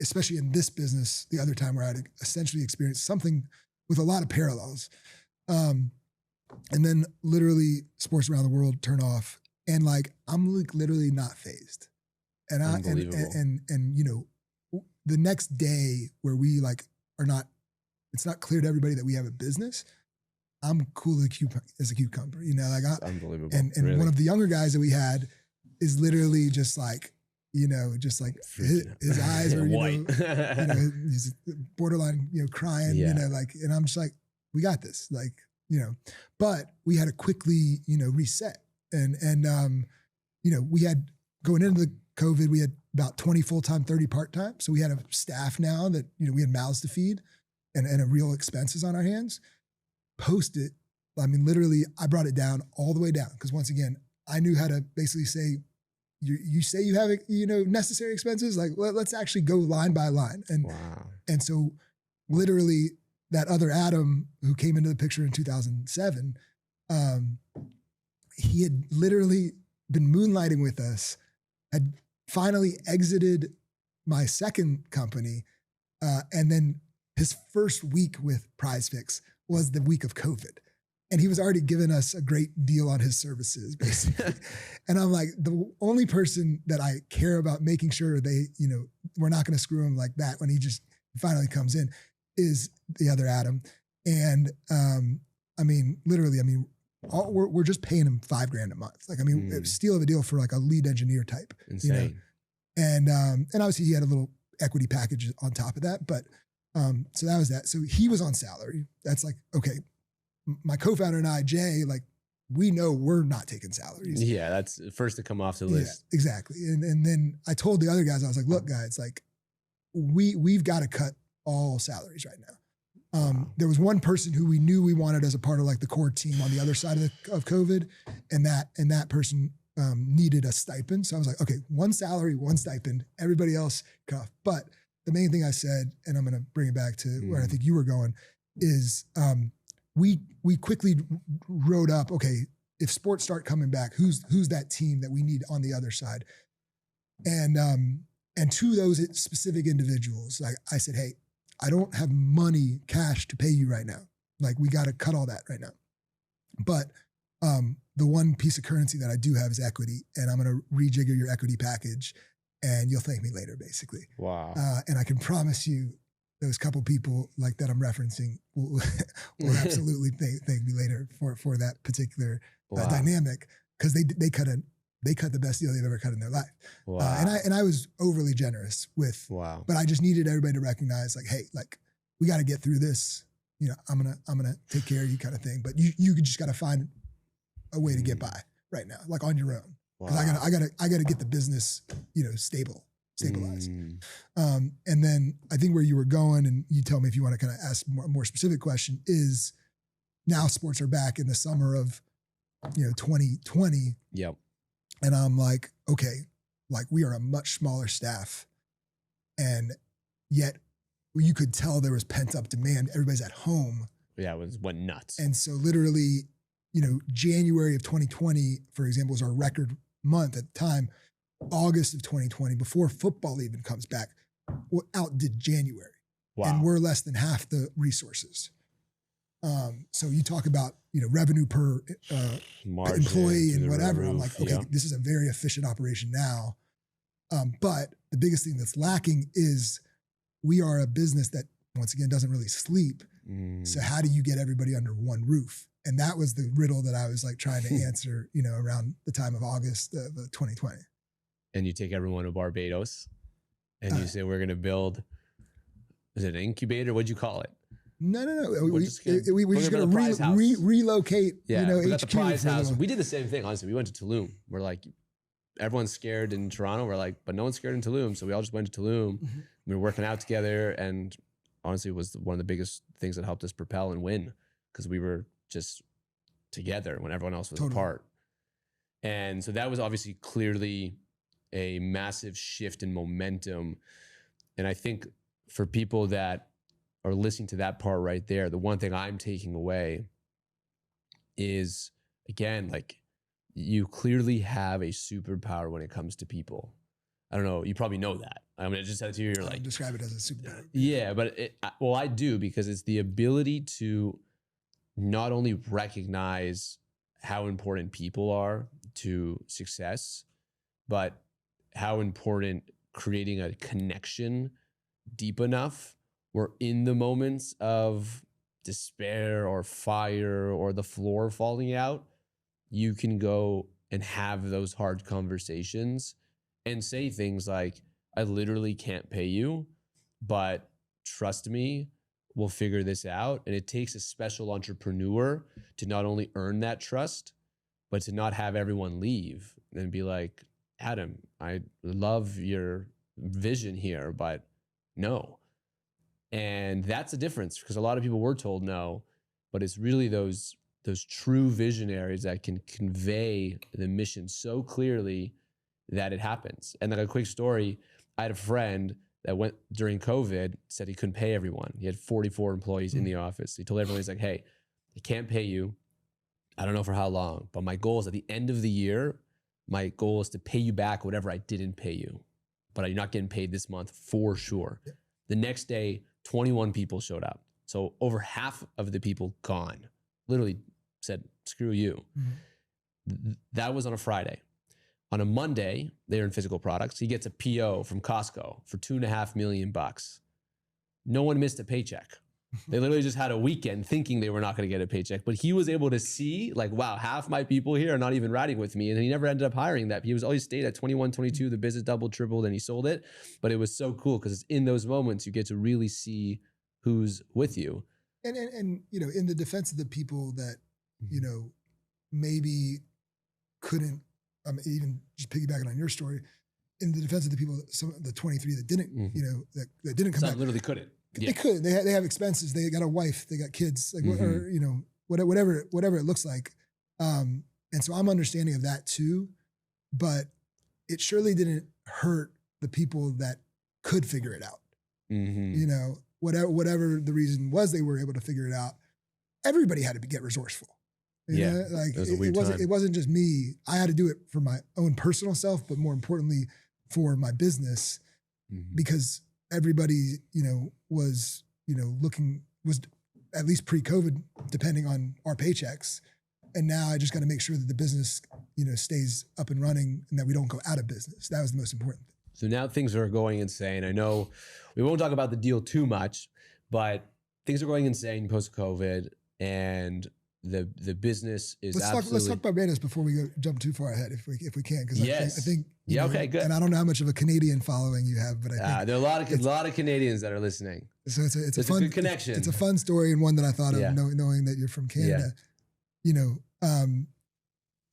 especially in this business, the other time where I'd essentially experienced something with a lot of parallels. And then literally sports around the world turn off. And like, I'm like literally not phased. And the next day where we like are not, it's not clear to everybody that we have a business. I'm cool as a cucumber, Unbelievable. And really? One of the younger guys that we had is literally just like, his eyes are, white. He's borderline, crying, and I'm just like, we got this, but we had to quickly, reset. And we had going into the COVID, we had about 20 full-time, 30 part-time. So we had a staff now that, we had mouths to feed and a real expenses on our hands. Post it. I mean, literally, I brought it down all the way down. Because once again, I knew how to basically say, you say you have, necessary expenses, like let's actually go line by line. And so literally that other Adam who came into the picture in 2007, he had literally been moonlighting with us, had finally exited my second company. And then his first week with PrizePicks was the week of COVID. And he was already giving us a great deal on his services, basically. And I'm like, the only person that I care about making sure they, we're not going to screw him like that when he just finally comes in is the other Adam. And we're just paying him $5,000 a month. Like, steal of a deal for like a lead engineer type. Insane. And obviously he had a little equity package on top of that, but so that was that. So he was on salary. That's like, okay, my co-founder and I, Jay, like we know we're not taking salaries. Yeah, that's first to come off the list. Yeah, exactly. And then I told the other guys, I was like, look, guys, like we've got to cut all salaries right now. There was one person who we knew we wanted as a part of like the core team on the other side of COVID, and that person needed a stipend. So I was like, okay, one salary, one stipend, everybody else cut off. But the main thing I said, and I'm going to bring it back to where I think you were going, is we quickly wrote up, okay, if sports start coming back, who's that team that we need on the other side? And to those specific individuals, like I said, hey, I don't have money, cash to pay you right now. Like we got to cut all that right now. But the one piece of currency that I do have is equity, and I'm going to rejigger your equity package and you'll thank me later, basically. Wow. And I can promise you those couple people like that I'm referencing will absolutely thank me later for that particular dynamic, because they cut the best deal they've ever cut in their life. Wow. And I was overly generous with, but I just needed everybody to recognize like, hey, like we got to get through this. I'm gonna take care of you, kind of thing. But you just got to find a way to get by right now, like on your own. Because I gotta get the business, stabilized. And then I think where you were going, and you tell me if you want to kind of ask a more specific question, is now sports are back in the summer of 2020. Yep. And I'm like, okay, like we are a much smaller staff, and yet you could tell there was pent up demand. Everybody's at home. Yeah, went nuts. And so literally, January of 2020, for example, was our record month at the time. August of 2020, before football even comes back, outdid January. Wow. And we're less than half the resources. So you talk about, revenue per employee and whatever. I'm like, okay, this is a very efficient operation now. But the biggest thing that's lacking is we are a business that, once again, doesn't really sleep. So how do you get everybody under one roof? And that was the riddle that I was like trying to answer, around the time of August of 2020. And you take everyone to Barbados and you say, we're going to build, is it an incubator? What'd you call it? No. We're just going to relocate, we got the HQ prize house. We did the same thing, honestly. We went to Tulum. We're like, everyone's scared in Toronto. We're like, but no one's scared in Tulum. So we all just went to Tulum. Mm-hmm. We were working out together. And honestly, it was one of the biggest things that helped us propel and win, because we were just together when everyone else was apart. And so that was obviously clearly a massive shift in momentum. And I think for people that are listening to that part right there, the one thing I'm taking away is, again, like, you clearly have a superpower when it comes to people. I don't know, you probably know that. I'm gonna just say it to you, you're like, describe it as a superpower. Yeah, but I do, because it's the ability to not only recognize how important people are to success, but how important creating a connection deep enough where in the moments of despair or fire or the floor falling out, you can go and have those hard conversations and say things like, I literally can't pay you, but trust me, we'll figure this out. And it takes a special entrepreneur to not only earn that trust, but to not have everyone leave and be like, Adam, I love your vision here, but no. And that's the difference, because a lot of people were told no, but it's really those true visionaries that can convey the mission so clearly that it happens. And like a quick story, I had a friend that went during COVID, said he couldn't pay everyone. He had 44 employees in the office. He told everyone, he's like, hey, I can't pay you. I don't know for how long, but my goal is at the end of the year, my goal is to pay you back whatever I didn't pay you, but you're not getting paid this month for sure. Yeah. The next day, 21 people showed up. So over half of the people gone, literally said, screw you. Mm-hmm. That was on a Friday. On a Monday, they're in physical products. He gets a PO from Costco for $2.5 million. No one missed a paycheck. They literally just had a weekend thinking they were not going to get a paycheck, but he was able to see like, wow, half my people here are not even riding with me. And he never ended up hiring that. He was always stayed at 21, 22, the business doubled, tripled, and he sold it. But it was so cool because it's in those moments you get to really see who's with you. And in the defense of the people that, maybe couldn't, even just piggybacking on your story, in the defense of the people, some of the 23 that didn't, that didn't come back. Literally couldn't. Yeah. They could. They have expenses. They got a wife. They got kids. Like or whatever it looks like. And so I'm understanding of that too, but it surely didn't hurt the people that could figure it out. Mm-hmm. Whatever the reason was, they were able to figure it out. Everybody had to get resourceful. You know? Like it wasn't just me. I had to do it for my own personal self, but more importantly for my business, because everybody, was at least pre-COVID, depending on our paychecks. And now I just got to make sure that the business, stays up and running and that we don't go out of business. That was the most important thing. So now things are going insane. I know we won't talk about the deal too much, but things are going insane post-COVID, and the business is let's talk Barbados before we jump too far ahead, if we can, because I think okay, good. And I don't know how much of a Canadian following you have, but I think there are a lot of Canadians that are listening. So it's a fun good connection. It's a fun story, and one that I thought of knowing that you're from Canada.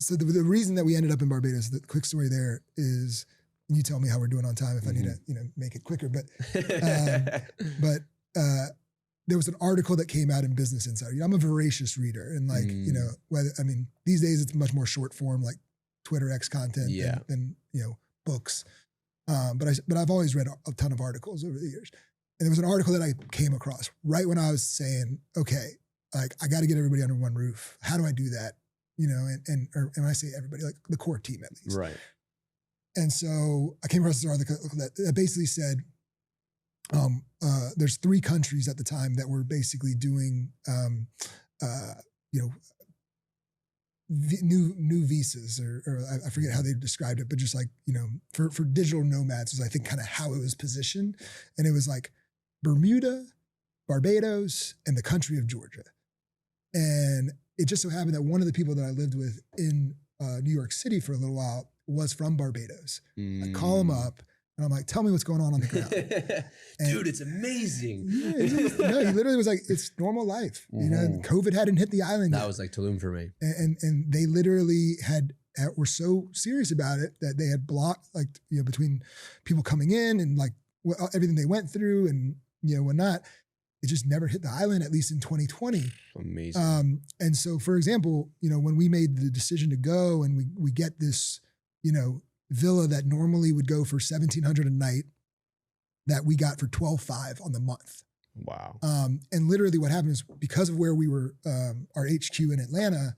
So the reason that we ended up in Barbados, the quick story there is, you tell me how we're doing on time if I need to make it quicker, but there was an article that came out in Business Insider. I'm a voracious reader, and these days it's much more short form, like Twitter X content than books. But I've always read a ton of articles over the years. And there was an article that I came across right when I was saying, okay, like I got to get everybody under one roof. How do I do that? And when I say everybody, like the core team at least. Right. And so I came across this article that basically said, there's 3 countries at the time that were basically doing, new visas, or I forget how they described it, but just like, for digital nomads was, I think, kind of how it was positioned. And it was like Bermuda, Barbados, and the country of Georgia. And it just so happened that one of the people that I lived with in New York City for a little while was from Barbados. I call him up and I'm like, tell me what's going on the ground. Dude, it's amazing. Yeah, no, he literally was like, it's normal life. You know, COVID hadn't hit the island yet. That was like Tulum for me. And they literally were so serious about it that they had blocked, like, you know, between people coming in and like everything they went through and, you know, whatnot. It just never hit the island, at least in 2020. Amazing. And so, for example, you know, when we made the decision to go and we get this, you know, villa that normally would go for $1,700 a night, that we got for $12,500 on the month. Wow. And literally what happened is, because of where we were, our HQ in Atlanta,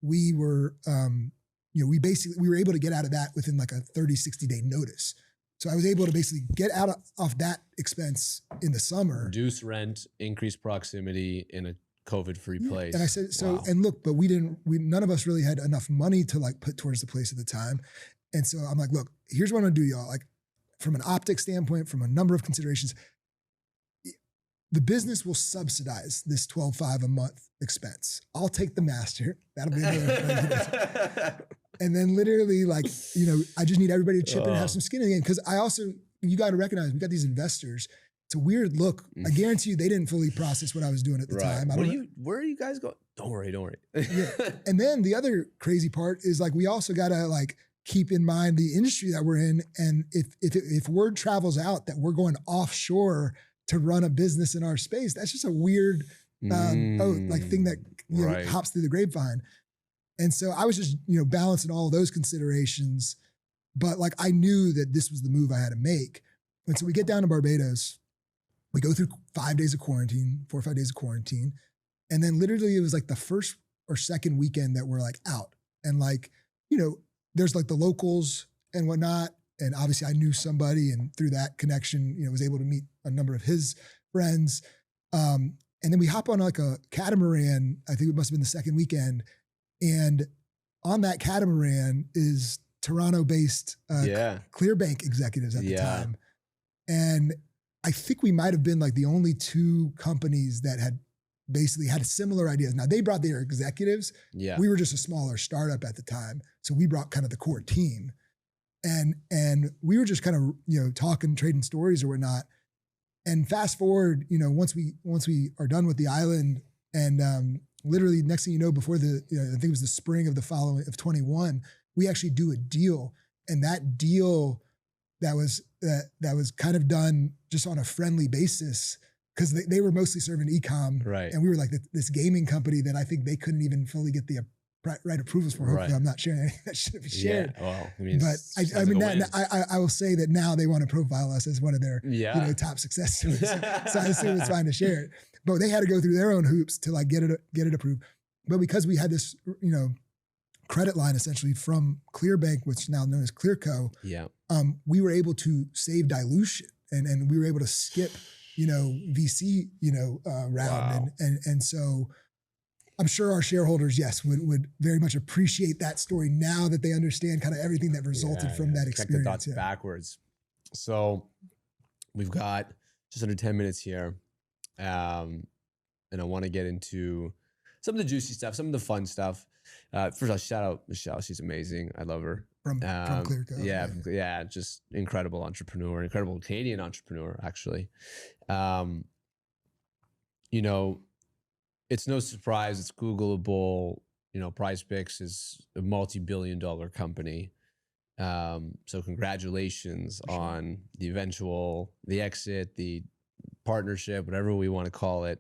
we were, you know, we were able to get out of that within like a 30, 60-day notice. So I was able to basically get out off that expense in the summer. Reduce rent, increase proximity in a COVID-free place. And I said, so, and look, but none of us really had enough money to like put towards the place at the time. And so I'm like, look, here's what I'm gonna do, y'all. Like, from an optics standpoint, from a number of considerations, the business will subsidize this $12,500 a month expense. I'll take the master. That'll be another. And then literally, like, you know, I just need everybody to chip in and have some skin in the game. Because you got to recognize, we got these investors. It's a weird look. I guarantee you they didn't fully process what I was doing at the time. Where are you guys going? Don't worry. Yeah. And then the other crazy part is, like, we also got to like keep in mind the industry that we're in. And if word travels out that we're going offshore to run a business in our space, that's just a weird thing that, you know, hops through the grapevine. And so I was just, you know, balancing all of those considerations, but like I knew that this was the move I had to make. And so we get down to Barbados, we go through 5 days of quarantine, 4 or 5 days of quarantine. And then literally it was like the first or second weekend that we're like out. And like, you know, there's like the locals and whatnot. And obviously I knew somebody, and through that connection, you know, was able to meet a number of his friends. And then we hop on like a catamaran. I think it must've been the second weekend. And on that catamaran is Toronto-based ClearBank executives at the time. And I think we might have been like the only two companies that had basically had similar ideas. Now, they brought their executives. We were just a smaller startup at the time. So we brought kind of the core team. And we were just kind of, you know, talking, trading stories or whatnot. And fast forward, you know, once we are done with the island, and literally next thing you know, before I think it was the spring of 21, we actually do a deal. And that deal that was kind of done just on a friendly basis, because they were mostly serving e-com. Right. And we were like this gaming company that I think they couldn't even fully get the right approvals for. Hopefully I'm not sharing anything that should be shared. Yeah, well, I mean, but I will say that now they want to profile us as one of their you know, top success stories. So I assume it's fine to share it. But they had to go through their own hoops to like get it approved. But because we had this, you know, credit line essentially from ClearBank, which is now known as ClearCo, we were able to save dilution, and we were able to skip, you know, VC, you know, round. Wow. And so I'm sure our shareholders, yes, would very much appreciate that story now that they understand kind of everything that resulted from that experience. Check the dots backwards. So we've got just under 10 minutes here. And I want to get into some of the juicy stuff, some of the fun stuff. First of all, shout out Michelle. She's amazing. I love her. From ClearCo. Yeah, just incredible entrepreneur, incredible Canadian entrepreneur, actually. You know, it's no surprise, it's Googleable. You know, PrizePicks is a multi-billion-dollar company. So congratulations on the eventual, the exit, the partnership, whatever we want to call it.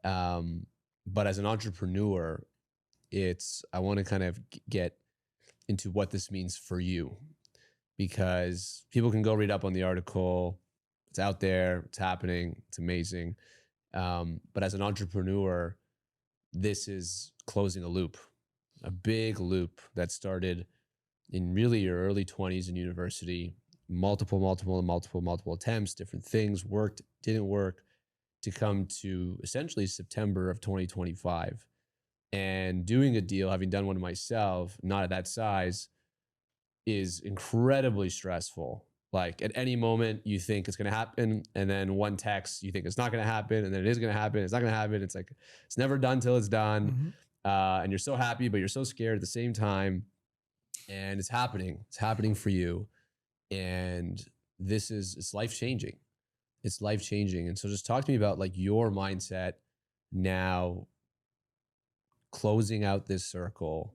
But as an entrepreneur, I want to kind of get into what this means for you, because people can go read up on the article. It's out there, it's happening, it's amazing. But as an entrepreneur, this is closing a loop, a big loop that started in really your early 20s in university, multiple attempts, different things, worked, didn't work, to come to essentially September of 2025. And doing a deal, having done one myself, not at that size, is incredibly stressful. Like at any moment you think it's going to happen, and then one text you think it's not going to happen, and then it is going to happen. It's not going to happen. It's like, it's never done till it's done. And you're so happy, but you're so scared at the same time. And it's happening. It's happening for you. And it's life-changing. It's life-changing. And so just talk to me about like your mindset now, closing out this circle,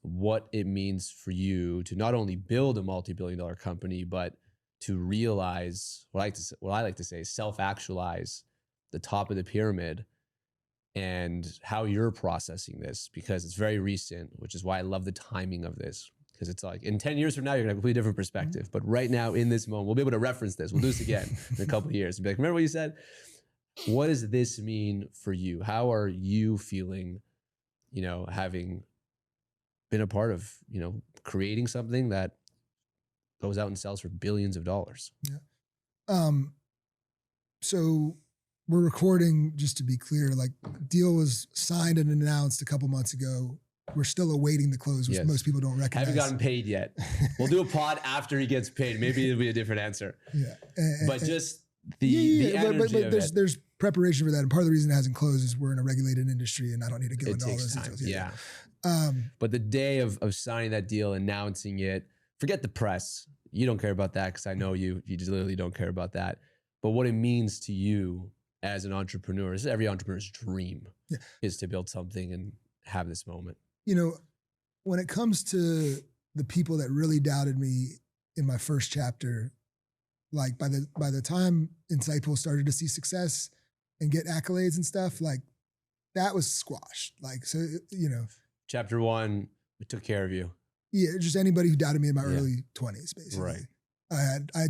what it means for you to not only build a multi-billion-dollar company, but to realize what I like to say, self-actualize the top of the pyramid, and how you're processing this, because it's very recent, which is why I love the timing of this, because it's like in 10 years from now, you're gonna have a completely different perspective. But right now in this moment, we'll be able to reference this. We'll do this again in a couple of years and be like, remember what you said? What does this mean for you? How are you feeling, having been a part of, creating something that goes out and sells for billions of dollars? Yeah. So we're recording, just to be clear, like deal was signed and announced a couple months ago. We're still awaiting the close, which most people don't recognize. Haven't gotten paid yet. We'll do a pod after he gets paid. Maybe it'll be a different answer. Yeah. But just the energy of it. There's preparation for that. And part of the reason it hasn't closed is we're in a regulated industry, and I don't need to go into all those details. Yeah. But the day of signing that deal, announcing it, forget the press. You don't care about that, because I know you just literally don't care about that. But what it means to you as an entrepreneur, this is every entrepreneur's dream, is to build something and have this moment. When it comes to the people that really doubted me in my first chapter, like by the time Insightpool started to see success and get accolades and stuff, like that was squashed. Like, so, Chapter 1, we took care of you. Yeah, just anybody who doubted me in my early 20s, basically. Right. I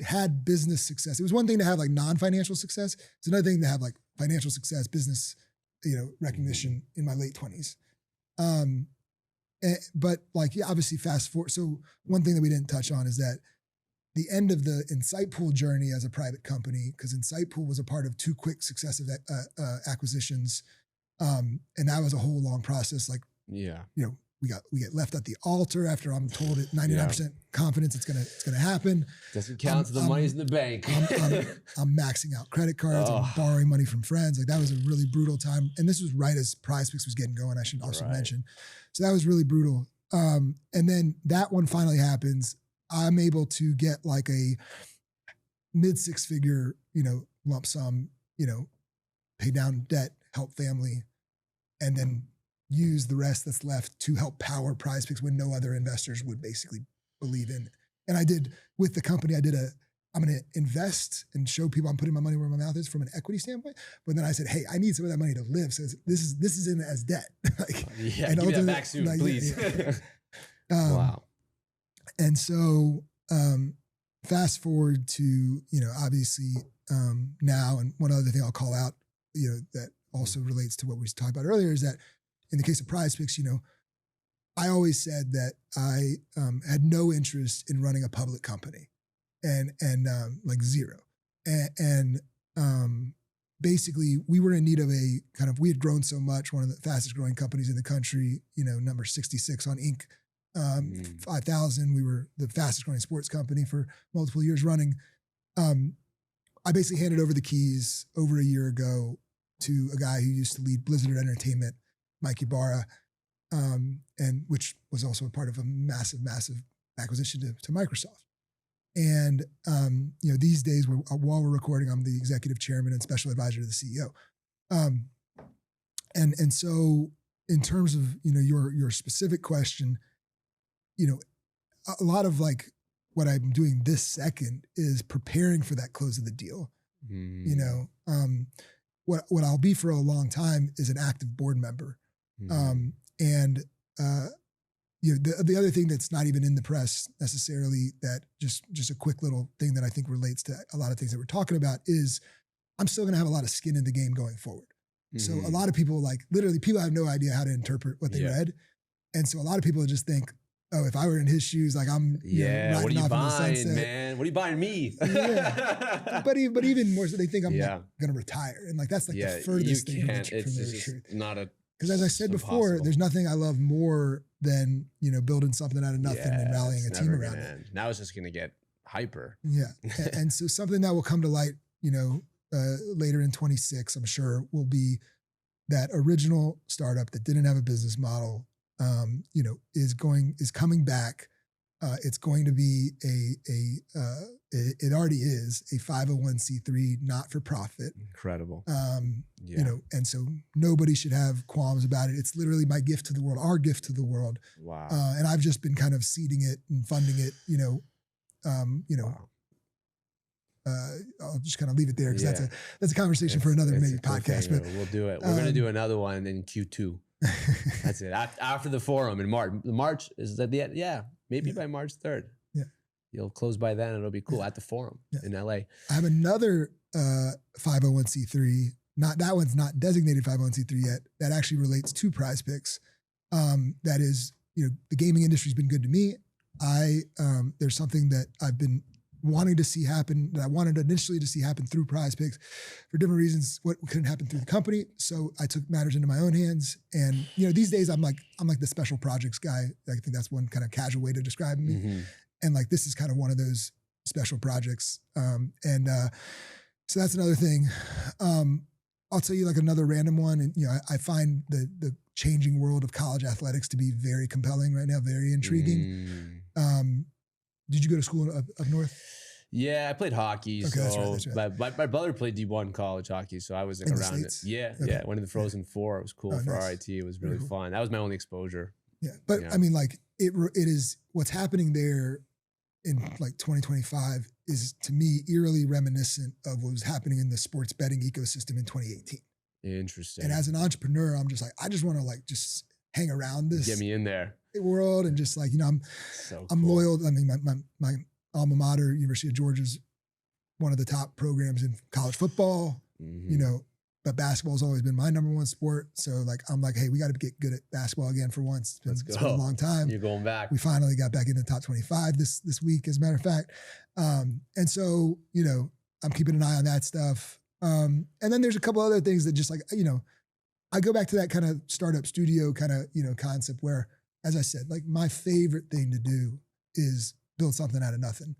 had business success. It was one thing to have like non-financial success. It's another thing to have like financial success, business, recognition in my late 20s. But like, obviously fast forward. So one thing that we didn't touch on is that the end of the Insightpool journey as a private company, because Insightpool was a part of 2 quick successive acquisitions. And that was a whole long process. Like, we get left at the altar after I'm told at 99% confidence it's gonna happen. Doesn't count till the money's in the bank. I'm maxing out credit cards. I'm borrowing money from friends. Like, that was a really brutal time. And this was right as PrizePicks was getting going, I should also mention. So that was really brutal. And then that one finally happens. I'm able to get like a mid 6-figure, lump sum, pay down debt, help family, and then use the rest that's left to help power PrizePicks when no other investors would basically believe in. And I did, with the company, I'm going to invest and show people I'm putting my money where my mouth is from an equity standpoint. But then I said, hey, I need some of that money to live. So this is in as debt. And give me that back soon, please. Wow. And so fast forward to, obviously now, and one other thing I'll call out, that also relates to what we talked about earlier, is that in the case of PrizePicks, I always said that I had no interest in running a public company, and like zero. And basically we were in need of we had grown so much, one of the fastest growing companies in the country, number 66 on Inc. 5,000. We were the fastest growing sports company for multiple years running. I basically handed over the keys over a year ago to a guy who used to lead Blizzard Entertainment, Mike Ibarra, and which was also a part of a massive acquisition to Microsoft. And these days, while we're recording, I'm the executive chairman and special advisor to the CEO. And so, in terms of your specific question, a lot of like what I'm doing this second is preparing for that close of the deal. What I'll be for a long time is an active board member. The other thing that's not even in the press necessarily, that just a quick little thing that I think relates to a lot of things that we're talking about, is I'm still going to have a lot of skin in the game going forward. So a lot of people, like literally people have no idea how to interpret what they read. And so a lot of people just think, oh, if I were in his shoes, like I'm what are you buying, man? What are you buying me? But even more so, they think I'm going to retire. And like, that's like the furthest thing from the truth. Not a, because as I said before, there's nothing I love more than, building something out of nothing and rallying a team around it. Now it's just going to get hyper. Yeah. And so something that will come to light, later in 26, I'm sure, will be that original startup that didn't have a business model, is coming back. It's going to be it already is a 501c3 not-for-profit. Incredible. And so nobody should have qualms about it. It's literally my gift to the world, our gift to the world. Wow. And I've just been kind of seeding it and funding it, Wow. I'll just kind of leave it there because that's a conversation for another maybe podcast. But we'll do it. We're going to do another one in Q2. That's it. After the forum in March. March is at the end. Yeah. Maybe by March 3rd. Yeah. You'll close by then. It'll be cool at the forum in LA. I have another 501c3. That one's not designated 501c3 yet. That actually relates to PrizePicks. That is, the gaming industry's been good to me. There's something that I've been wanting to see happen, that I wanted initially to see happen through PrizePicks for different reasons. What couldn't happen through the company, so I took matters into my own hands. And these days I'm like the special projects guy. I think that's one kind of casual way to describe me. Mm-hmm. And like this is kind of one of those special projects. So that's another thing. I'll tell you like another random one. And I find the changing world of college athletics to be very compelling right now, very intriguing. Did you go to school up north? Yeah, I played hockey. Okay, that's right. My brother played D1 college hockey, so I was like around it. Yeah, okay. Went to the Frozen Four. It was cool for nice. RIT. It was really cool. Fun. That was my only exposure. Yeah, but I mean, like it is what's happening there in like 2025 is to me eerily reminiscent of what was happening in the sports betting ecosystem in 2018. Interesting. And as an entrepreneur, I'm just like, I just want to like just hang around this. Get me in there. World and just like I'm loyal. I mean, my alma mater, University of Georgia, is one of the top programs in college football. Mm-hmm. But basketball's always been my number one sport. So like I'm like, hey, we got to get good at basketball again for once. It's been a long time. You're going back. We finally got back in the top 25 this week, as a matter of fact. And so I'm keeping an eye on that stuff. And then there's a couple other things that just like I go back to that kind of startup studio kind of concept where, as I said, like my favorite thing to do is build something out of nothing.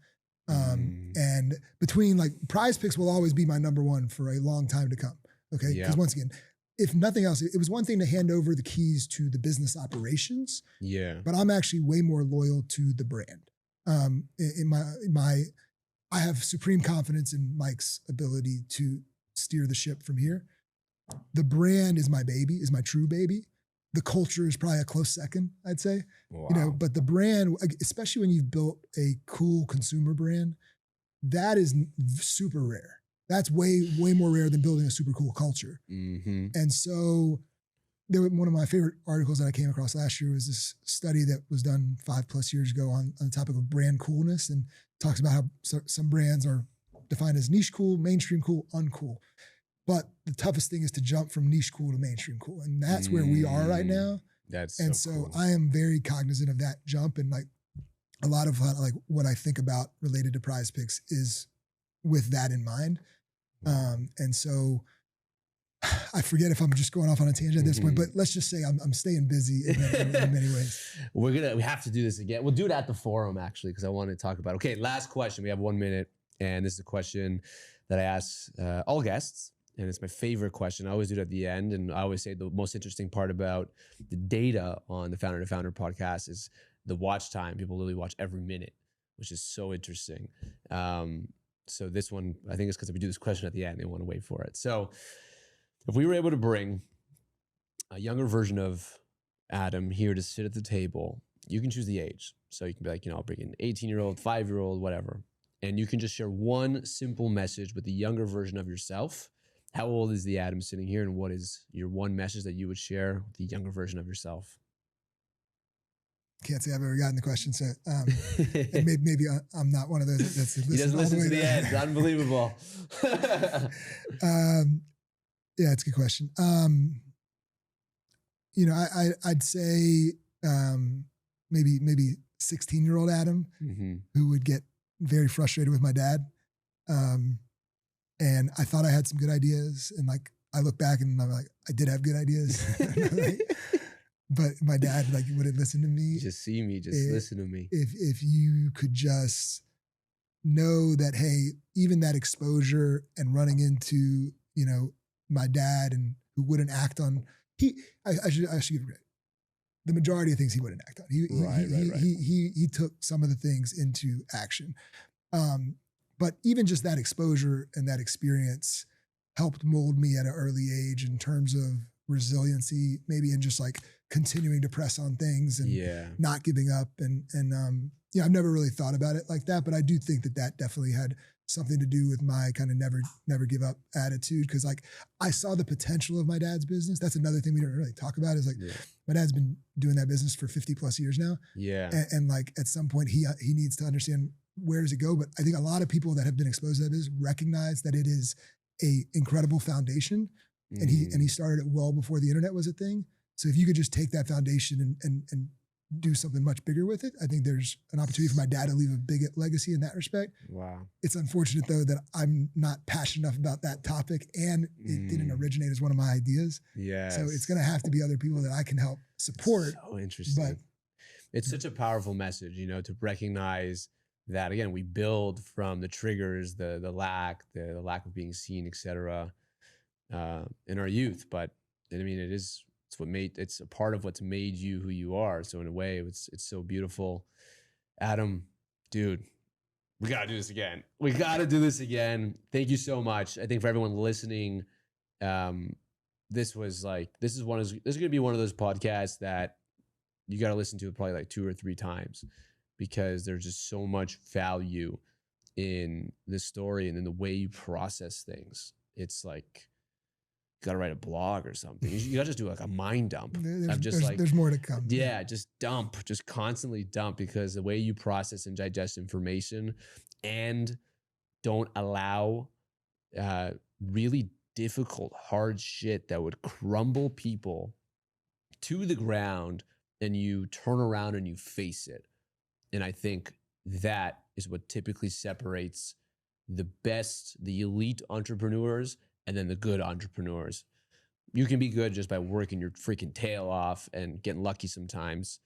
And between like PrizePicks will always be my number one for a long time to come. Okay. Because once again, if nothing else, it was one thing to hand over the keys to the business operations. Yeah. But I'm actually way more loyal to the brand. I have supreme confidence in Mike's ability to steer the ship from here. The brand is my baby, is my true baby. The culture is probably a close second, I'd say. Wow. But the brand, especially when you've built a cool consumer brand, that is super rare. That's way more rare than building a super cool culture. Mm-hmm. And so one of my favorite articles that I came across last year was this study that was done 5+ years ago on the topic of brand coolness, and talks about how some brands are defined as niche cool, mainstream cool, uncool. But the toughest thing is to jump from niche cool to mainstream cool. And that's where we are right now. So cool. I am very cognizant of that jump. And like a lot of like what I think about related to PrizePicks is with that in mind. And so I forget if I'm just going off on a tangent at this point, but let's just say I'm staying busy in many ways. We have to do this again. We'll do it at the forum actually, because I want to talk about it. Okay, last question. We have 1 minute. And this is a question that I ask all guests. And it's my favorite question. I always do it at the end. And I always say the most interesting part about the data on the Founder to Founder podcast is the watch time. People literally watch every minute, which is so interesting. So this one, I think it's because if we do this question at the end, they want to wait for it. So if we were able to bring a younger version of Adam here to sit at the table, you can choose the age. So you can be like, I'll bring an 18-year-old, 5-year-old, whatever. And you can just share one simple message with the younger version of yourself. How old is the Adam sitting here, and what is your one message that you would share with the younger version of yourself? Can't say I've ever gotten the question, so and maybe I'm not one of those that's he doesn't listen to the end. It's unbelievable. Yeah, it's a good question. I'd say maybe 16-year-old Adam who would get very frustrated with my dad. And I thought I had some good ideas, and like I look back and I'm like, I did have good ideas, but my dad like wouldn't listen to me. Just see me, just listen to me. If you could just know that, hey, even that exposure and running into, you know, my dad and who wouldn't act on, I should give credit. The majority of things he wouldn't act on. He took some of the things into action. But even just that exposure and that experience helped mold me at an early age in terms of resiliency, maybe in just like continuing to press on things and not giving up. And I've never really thought about it like that, but I do think that that definitely had something to do with my kind of never give up attitude. Cause like I saw the potential of my dad's business. That's another thing we don't really talk about is like my dad's been doing that business for 50 plus years now. Yeah. And like at some point he needs to understand where does it go. But I think a lot of people that have been exposed to that business recognize that it is a incredible foundation. And he started it well before the internet was a thing. So if you could just take that foundation and do something much bigger with it, I think there's an opportunity for my dad to leave a big legacy in that respect. Wow. It's unfortunate though that I'm not passionate enough about that topic and it didn't originate as one of my ideas. Yeah. So it's going to have to be other people that I can help support. So interesting. But it's such a powerful message, you know, to recognize that again, we build from the triggers, the lack of being seen, et cetera, in our youth. But I mean, it's a part of what's made you who you are. So in a way, it's so beautiful. Adam, dude, we got to do this again. We got to do this again. Thank you so much. I think for everyone listening, this is going to be one of those podcasts that you got to listen to probably like 2 or 3 times because there's just so much value in this story and in the way you process things. It's like, got to write a blog or something. You got to just do like a mind dump. There's more to come. Yeah, just constantly dump because the way you process and digest information and don't allow really difficult, hard shit that would crumble people to the ground and you turn around and you face it. And I think that is what typically separates the elite entrepreneurs and then the good entrepreneurs. You can be good just by working your freaking tail off and getting lucky sometimes,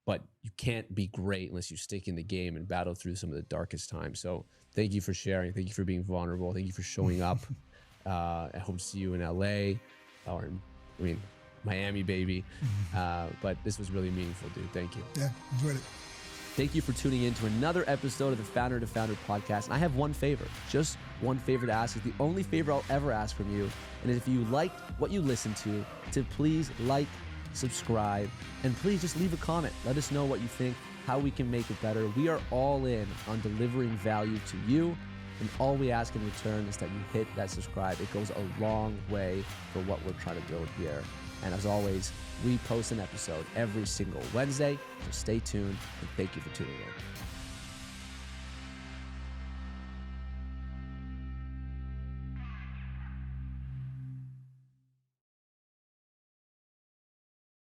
but you can't be great unless you stick in the game and battle through some of the darkest times. So thank you for sharing. Thank you for being vulnerable. Thank you for showing up. I hope to see you in LA or Miami, baby. But this was really meaningful, dude. Thank you. Yeah, enjoyed it. Thank you for tuning in to another episode of the Founder to Founder podcast. And I have one favor, just one favor to ask. It's the only favor I'll ever ask from you. And if you liked what you listened to please like, subscribe, and please just leave a comment. Let us know what you think, how we can make it better. We are all in on delivering value to you. And all we ask in return is that you hit that subscribe. It goes a long way for what we're trying to build here. And as always, we post an episode every single Wednesday. So stay tuned and thank you for tuning in.